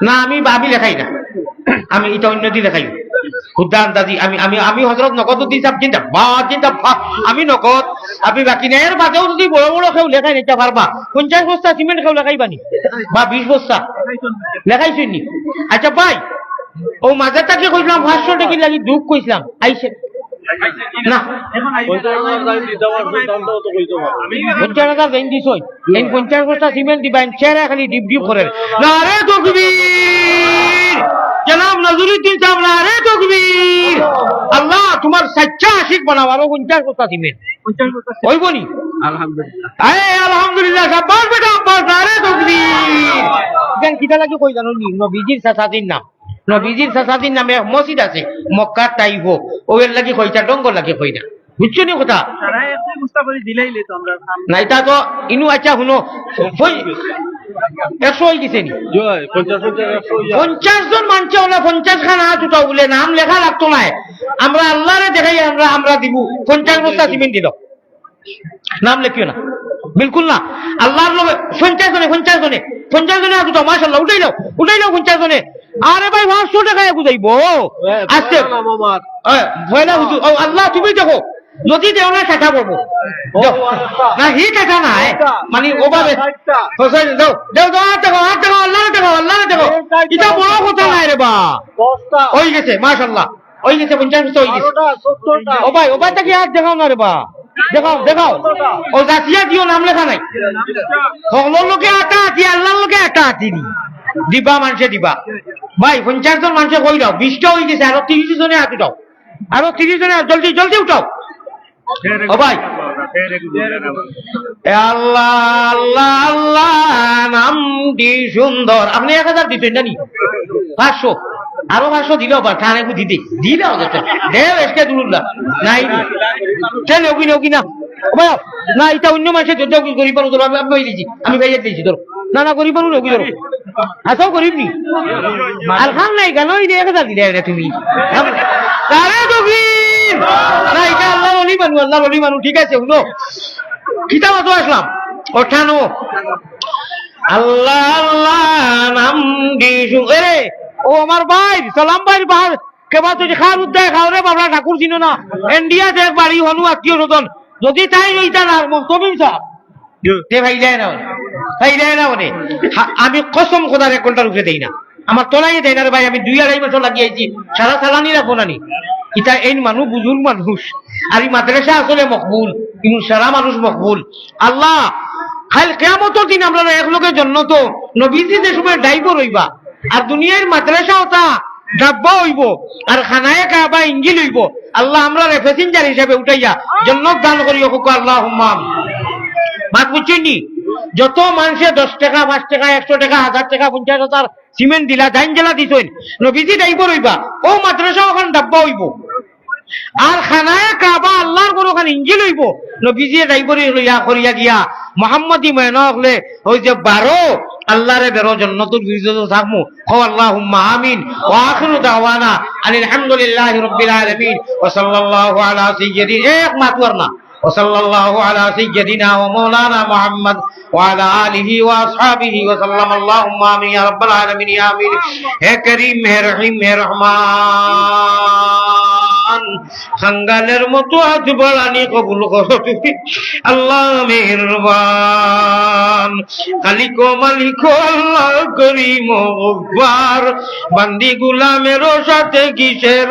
না আমি ভাবি লেখাই না আমি এটা অন্য দিয়ে লেখাই খুদ্া আন্দাজি আমি হজরত নগদ দিন চিন্তা আমি নগদ আপনি বাকি নেই এর বাদেও যদি বড় বড় কেউ লেখাই নিতে পারবা 50 বস্তা সিমেন্ট কেউ লেখাইবানি বা 20 বস্তা লেখাইছেননি আচ্ছা ভাই ও মাঝে তাকে কইলাম 500 টাকা লাগি দুঃখ কইছিলাম আইছে না 50,000 দেন দিছ এই 50 বস্তা সিমেন্ট দিবেন চেহারা খালি ডিপ ডিপ করে নারে তাকবীর জনাব নজরুদ্দিন সাহেব নারে তাকবীর আল্লাহ তোমার সচ্চা আশিক বানাও আরো 50 বস্তা সিমেন্ট 50 বস্তা হইবনি আলহামদুলিল্লাহ আলহামদুলিল্লাহ শাবাশ বেটা আব্বাস নারে তাকবীর কেন কিটা লাগি কই জানো নি নবীজির সাসাদিন নাম নবীজির সাসাদিন নামে মসজিদ আছে মক্কা তাইফ ওর লাগি কইতা ডঙ্গ লাগি কইনা বুঝছো নি কথা না এটা তো ইনু আচ্ছা শুনো 100 হয়ে গেছে নি 50 জন মানছে ওলা 50 খান হাত উঠাও বলে নাম লেখা লাগতো না আমরা আল্লাহরে দেখাই আমরা দিব 50 বস্তা সিমেন্ট দিল নাম লেখিও না বিলকুল না আল্লাহর লোক 50 জনে হাত উঠাও মাশাআল্লাহ উঠাই নাও 50 জনে আরে ভাই 500 টাকা বুঝাইবো আজকে ভয়লা হুজুর ও আল্লাহ তুমি দেখো যদি দেও না টাকা পড়বো না হি টাকা না মানে ওভাবে দাও আল্লাহ দেখো এটা বড় কথা নাই রে বা হয়ে গেছে মাশাআল্লাহ হয়ে গেছে 50 হয়ে গেছে ও ভাই তাকে হাত দেখাও না রে বা দেখাও ও জাতীয় দিও নাম লেখা নাই সকলের লোকে আটা আছি আল্লাহর লোকে আটা আছি দিবা মানুষে দিবা ভাই 50 জন মানুষে কই দাও 20টা হয়ে গেছে আরো 30 জনে হাত উঠাও আরো 30 জনে জলদি উঠাও ও ভাই আল্লাহ আল্লাহ আল্লাহ নামটি সুন্দর আপনি 1000 দিতেন জানি 500 আরো 500 দিলেও বা কানে দিতে দিলেও দেও এসকে দুলুল্লাহ নাই চলে ওগি না ভাই না এটা অন্য মানুষের যত গরিব মানুষ আমি দিয়েছি আমি ভাইয়া দিয়েছি ধরো না গরিব মানুষ ওগি ধরো আসাও গরিব নি আর খান নাই কেন এই 1000 দিলে তুমি তারে তকবীর না এটা আল্লাহ ওলি মানুষ ঠিক আছে শুনো কিতাব তো আসলাম ওঠানো আল্লাহ আল্লাহ নাম দিছু এ ও আমার ভাই সালাম ভাই বাহার কেবা তুই খার উদ্দায় খাও রে বাবা ঠাকুর চিনো না ইন্ডিয়া দেখ বাড়ি হনু আত্মীয় স্বজন যদি তাই ওইটা না তবিন সাহেব তে ভাই যায় না মানে আমি কসম খোদার 1 ঘন্টার উপরে দেই না আমার তোলাই দেয় না রে ভাই আমি 2-2.5 বছর লাগিয়েছি সারা সালানি রাখবো না নি এটা এই মানুষ বুজুর্গ মানুষ আর এই মাদ্রাসা আসলে মকবুল কিন্তু সারা মানুষ মকবুল আল্লাহ খাল কিয়ামতের দিন আমরা এক লোকের জন্য তো নবীজি যে সময় ডাইব রইবা আর দুনিয়ার মাদ্রাসা ওটা ডাব্বা হইব আর খানায় কাবা ইঞ্জিল হইব আল্লাহ আমরা প্যাসেঞ্জার হিসাবে উঠাইয়া জান্নাত দান করি হোক আল্লাহুম্মা মাত বুঝছেননি যত মানুষে 10 টাকা 5 টাকা 100 টাকা 1000 টাকা 50,000 সিমেন্ট দিলা দাইন জেলা দিছেন নবীজি ড্রাইভার হইবা ও মাদ্রাসা ওখান ডাব্বা হইব আর খানায় কাবা আল্লাহর কোন ওখানে ইঞ্জিল হইব নবীজি ড্রাইভার লইয়া করিয়া গিয়া মুহাম্মদী ময়না হলে ওই যে 12 আল্লাহরে বেরো জান্নাতুল ফিরদাউস থাকমু ও আল্লাহুম্মা আমিন ওয়া আখিরু দাওয়ানা আলহামদুলিল্লাহি রাব্বিল আলামিন ওয়া সাল্লাল্লাহু আলা সাইয়্যিদিনা এক মাতওয়ারনা وصلى الله على سيدنا ومولانا محمد وعلى آله وأصحابه وسلم اللهم آمين يا رب العالمين يا آمين يا كريم يا رحيم يا رحمن خنگالر মতো আজ বলানি কবুল করো তুমি আল্লাহ মেহেরবান খালিক ও মালিক আল্লাহ করিম ও গফফার বান্দি গোলামের সাথে কিসের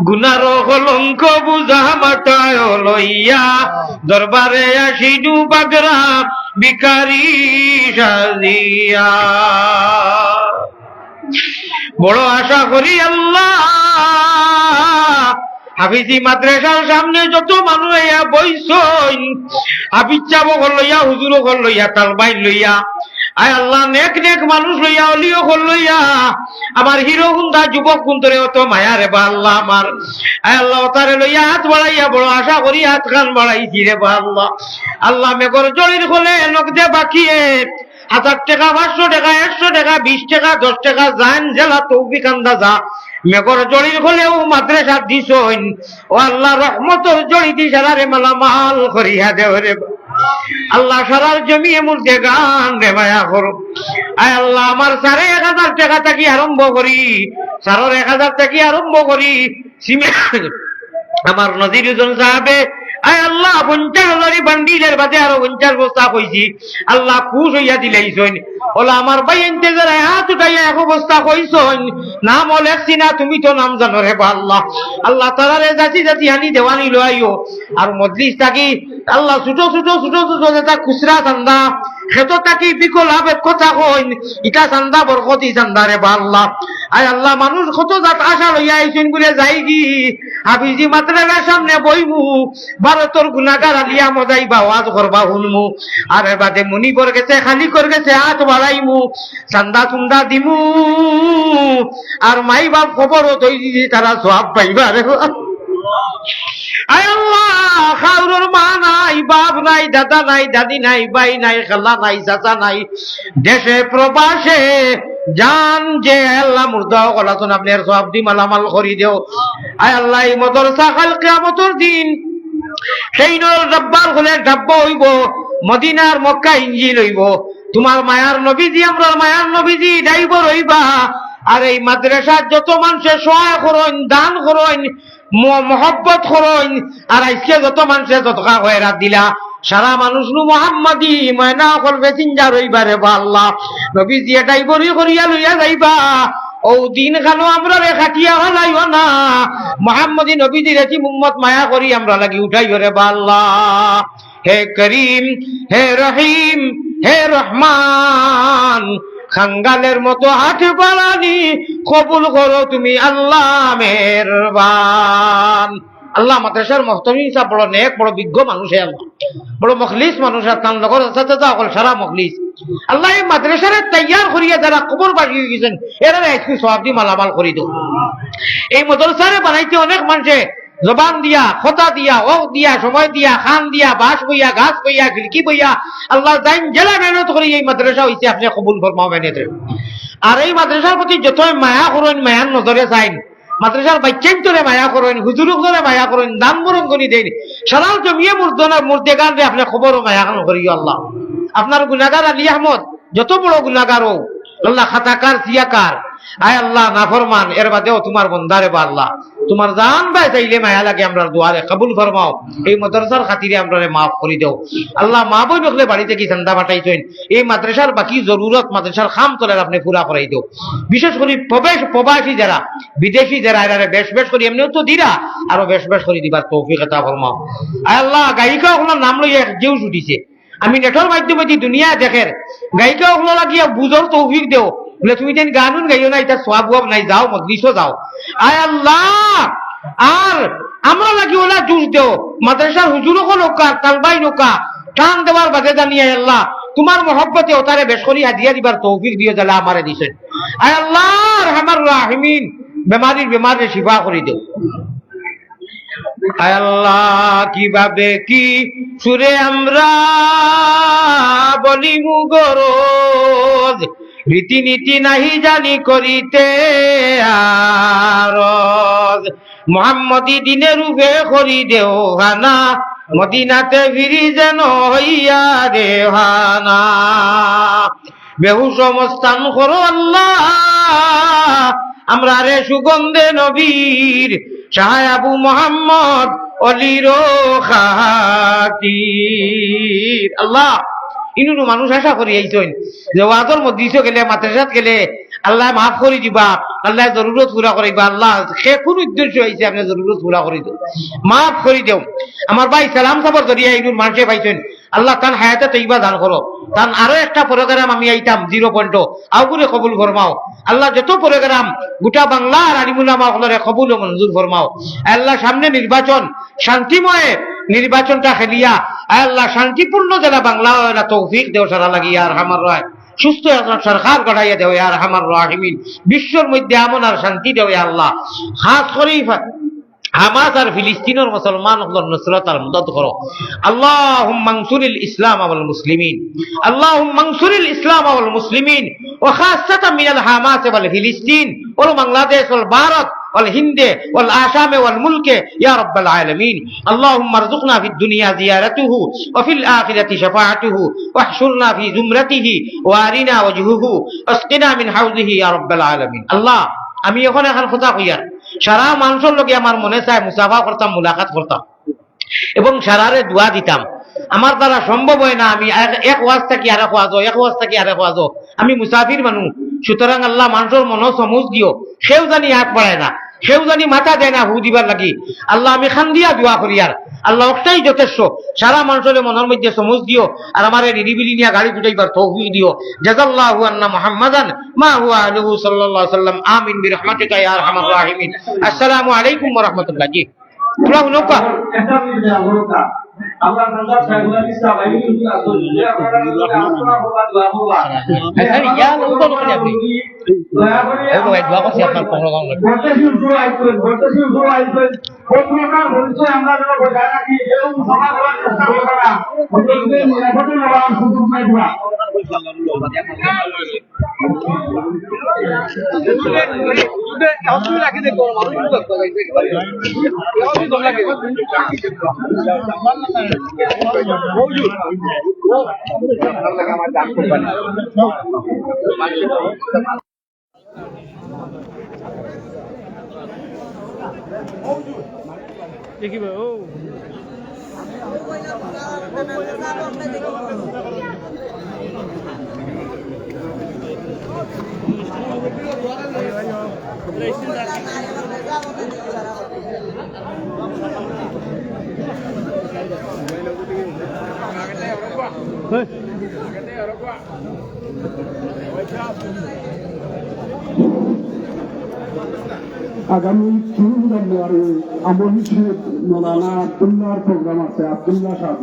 গুনার কলঙ্ক বুঝা মাথায় লইয়া দরবারে আসিনু বাগরা ভিখারি সাজিয়া বড় আশা করি আল্লাহ হাফিজি মাদ্রাসার সামনে যত মানুষ বইসইন হাফিজ চাবো লইয়া হুজুরও লইয়া তালবাই লইয়া আয় আল্লাহ নেক নেক মানুষ লইয়া অলিও লইয়া আমার হিরো হুন্দা যুবক কুন্তরে অত মায়া রে বা আল্লাহ আমার আয় আল্লাহ তারে লইয়া হাত বাড়াইয়া বড় আশা করি হাত খান বাড়াইছি রে বা আল্লাহ আল্লাহ মেঘর জলির হলে নকদে বাকিয়ে 1000 টাকা 500 টাকা 100 টাকা 20 টাকা 10 টাকা জান জেলা তৌফিক আন্দাজা মেঘর জলির হলেও মাদ্রাসা দিছইন ও আল্লাহ রহমতর জড়ি দি সারারে মালামাল করিয়া দেও রে আল্লাহ সারার জমিয়ে মুর্দে গান রে মায়া করো আয় আল্লাহ আমার 1000 টাকা থেকে আরম্ভ করি 1000 থেকে আরম্ভ করি আমার নজিরুদ্দিন সাহেবে আয় আল্লাহ 50,000 বান্ডিলের বাদে আরো 50 বস্তা কইছি আল্লাহ খুশ হইয়া দিলাইছইন ওলা আমার ভাই ইন্তেজার হাত উঠাইয়া এক বস্তা কইছইন নাম লেখছি না তুমি তো নাম জানো রে বা আল্লাহ আল্লাহ তাআলারে জাতি জাতি আনি দেওয়ানি লইও আর মজলিস থাকি আল্লাহ ছোট ছোট ছোট ছোট যেটা খুচরা চান্দা খেত থাকি বিকল আবেদ কথা কইন ইটা চান্দা বরকতি চান্দা রে বা আল্লাহ আয় আল্লাহ মানুষ কত জাত আশা লইয়া আইছেন বলে যাই কি হাফিজি মাদ্রাসার সামনে বইমু ভারতর গুনাহগার আলিয়া মজাইবা ওয়াজ করবা শুনমু আর এর বাদে মুনিবর গেছে খালি কর গেছে হাত বাড়াইমু চান্দা চুন্দা দিমু আর মাই বাপ খবরও তৈ দিছি তারা সওয়াব পাইবা রে আয় আল্লাহ খাউরর মা নাই বাপ নাই দাদা নাই দাদি নাই ভাই নাই খালা নাই চাচা নাই দেশে প্রবাসে জান যে আল্লাহ মুর্দা গলাতন আপনার সওয়াব দি মালামাল করি দেও আয় আল্লাহ এই মাদ্রাসা কাল কিয়ামতের দিন সেই নর রব্বার হলে ডাব্বা হইব মদিনার মক্কা ইঞ্জিল হইব তোমার মায়ার নবীজি আমরা মায়ার নবীজি ড্রাইভার হইবা আর এই মাদ্রাসার যত মানুষের সহায় করইন দান করইন মোহব্বত করইন আর আজকে যত মানুষের যতকা হয়ে রাত দিলা সারা মানুষ নু মুহাম্মাদি ময়না কল প্যাসেঞ্জার হইবা রে বা আল্লাহ নবীজি ড্রাইভারি করিয়া লইয়া যাইবা ও দিন খানো আমরা রে খাটিয়া হলাইও না মুহাম্মাদি নবীজি রেছি উম্মত মায়া করি আমরা লাগি উঠাইও রে বা আল্লাহ হে করিম হে রহিম হে রহমান খাঙ্গালের মতো হাত বাড়ানি কবুল করো তুমি আল্লাহ মেহেরবান আল্লাহ মাদ্রাসার মুহতামিম সাহেব বড় নেক বড় বিজ্ঞ মানুষ আল্লাহ বড় মখলিস মানুষ আর তার লগর সাথে সকল সারা মখলিস আল্লাহ এই মাদ্রাসারে তৈয়ার করিয়া যারা কবর বাকি হয়ে গেছেন এরা একটু সওয়াব দি মালামাল করি দাও এই মাদ্রাসারে বানাইতে অনেক মানুষে জবান দিয়া খোতা দিয়া ও দিয়া সময় দিয়া খান দিয়া বাঁশ বইয়া গাছ বইয়া খিড়কি বইয়া আল্লাহ জাইন জেলা মেহনত করি এই মাদ্রাসা হইছে আপনি কবুল ফরমাবেন এতে আর এই মাদ্রাসার প্রতি যতই মায়া করেন মায়ার নজরে চাইন মাদ্রাসার বাচ্চাইন তোরে মায়া করেন হুজুরক ধরে মায়া করেন দান বরঙ্গনি দেন সারা জমিয়ে মুর্দেগান রে আপনি খবরও মায়া করিও আল্লাহ আপনার গুনাহগার আলী আহমদ যত বড় গুনাহগার ও আল্লাহ খাতাকার সিয়াকার আয় আল্লাহ নাফরমান এর বাদেও তোমার বন্দারে বা আল্লাহ তোমার জান ভাই চাইলে মায়া লাগে আমরা দুয়ারে কবুল ফরমাও এই মাদ্রাসার খাতিরে আমরা মাফ করে দাও আল্লাহ মা বই বকলে বাড়িতে কি চান্দা পাঠাইছেন এই মাদ্রাসার বাকি জরুরত মাদ্রাসার খাম তোলার আপনি পুরা করাই দাও বিশেষ করে প্রবাসী যারা বিদেশি যারা এরা বেশ বেশ করি এমনিও তো দিরা আরো বেশ বেশ করে দিবার তৌফিক আতা ফরমাও আয় আল্লাহ গায়িকা ওনার নাম লইয়া জেউ ছুটিছে আমি নেটর মাধ্যমে দি দুনিয়া দেখের গায়িকা ওগুলো লাগিয়া বুঝর তৌফিক দেও বলে তুমি যেন গানুন গাইও না, এটা সোয়াব ওয়াব নাই, যাও মজলিসও যাও। আয় আল্লাহ, আর আমরা লাগি ওলা জুস দেও, মাদ্রাসার হুজুরও নৌকা তালবাই নৌকা টান দেওয়ার বাদে জানিয়ে আল্লাহ তোমার মহব্বতে ওতারে বেশ করি হাদিয়া দিবার তৌফিক দিয়ে জ্বালা আমারে দিছেন। আয় আল্লাহ রহমান রাহিমিন, বেমারির শিফা করে দেও। আয় আল্লাহ, কিভাবে কি সুরে আমরা বলি মুগরজ, রীতিনীতি নাহি জানি করিতে আরজ, মুহাম্মদী দিনের রূপে করি দেও হানা, মদিনাতে ফিরি যেন হইয়া রেহানা। বেহুশ অবস্থান করো আল্লাহ, আমরা রে সুগন্ধে নবীর শাহ আবু মোহাম্মদ অলির খাতির। আল্লাহ ইনুরু মানুষ আশা করি আইছেন যে ওয়াজর মধ্যে গেলে মাদ্রাসাত গেলে আল্লাহ মাফ করে দিবা, আল্লাহ জরুরত পুরা করিবা। আল্লাহ সে কোন উদ্দেশ্য হয়েছে আপনি জরুরত পুরা করে দেও, মাফ করে দেও। আমার ভাই সালাম সাবর জরিয়া ইনুর মানুষে পাইছেন, আল্লাহ তান হায়াতে তৈবা দান করো। তান আরো একটা প্রোগ্রাম আমি আইতাম 0 আউগুরে কবুল ফরমাও। আল্লাহ যত প্রোগ্রাম গোটা বাংলা আর আলিমুল্লামা হলরে কবুল ও মঞ্জুর ফরমাও। আল্লাহ সামনে নির্বাচন, শান্তিময় নির্বাচনটা খেলিয়া আল্লাহ শান্তিপূর্ণ যারা বাংলা তৌফিক দেও সারা লাগিয়া আর আমার রয় সুস্থ সরকার গড়াইয়া দেও আর আমার রাহিমিন। বিশ্বর মধ্যে আমন আর শান্তি দেও আল্লাহ। খাস করে হামাস আর ফিলিস্তিনের মুসলমান হলর নুসরত আর মদদ করো। আল্লাহুম্মা আনসুরিল ইসলাম ওয়াল মুসলিমিন, আল্লাহুম্মা আনসুরিল ইসলাম ওয়াল মুসলিমিন ওয়া খাসাতান মিনাল হামাস ওয়াল ফিলিস্তিন ওয়াল বাংলাদেশ ওয়াল ভারত والهند والآشام والملك يا رب العالمين. اللهم ارزقنا في الدنيا زيارته وفي الآخرة شفاعته واحشرنا في زمرته وارنا وجهه واسقنا من حوضه يا رب العالمين. الله আমি এখন কথা কইয়ার সারা মানুষের লগে আমার মনে চায় মুসাফা করতাম, মুলাকাত করতাম এবং সারারে দোয়া দিতাম। আমার দ্বারা সম্ভব হয় না, আমি এক ওয়াজ থাকি আরেক ওয়াজও, এক ওয়াজ থাকি আরেক ওয়াজও। আমি মুসাফির মানুষ, সুতরাং আল্লাহ মানুষের মনো সমুজ দিও। সেও জানি হাত বাড়ায় না, সেও জানি মাথা দেয় না হু দিবার লাগি। আল্লাহ আমি খান দিয়া দোয়া করি আর আল্লাহ একটাই যথেষ্ট। সারা মানুষের মনের মধ্যে সমুজ দিও আর আমার নিরিবিলি নিয়ে গাড়ি ছুটাইবার তৌফিক দিও। জাযাল্লাহু আন্না মুহাম্মাদান মা হুয়া আলাইহি সাল্লাল্লাহু আলাইহি ওয়াসাল্লাম। আমিন বিরহমাতিকা ইয়া আরহামার রাহিমিন। আসসালামু আলাইকুম ওয়া রাহমাতুল্লাহ। জি তোমরা নৌকা আমরা নজর সাহেবুল ইসলাম আইয়ুবুল আসল দেখিবে ও আগামী 3 জানুয়ারি আমল শহীদ মৌলানা আব্দুল্লাহর প্রোগ্রাম আছে। আব্দুল্লাহ সাহেব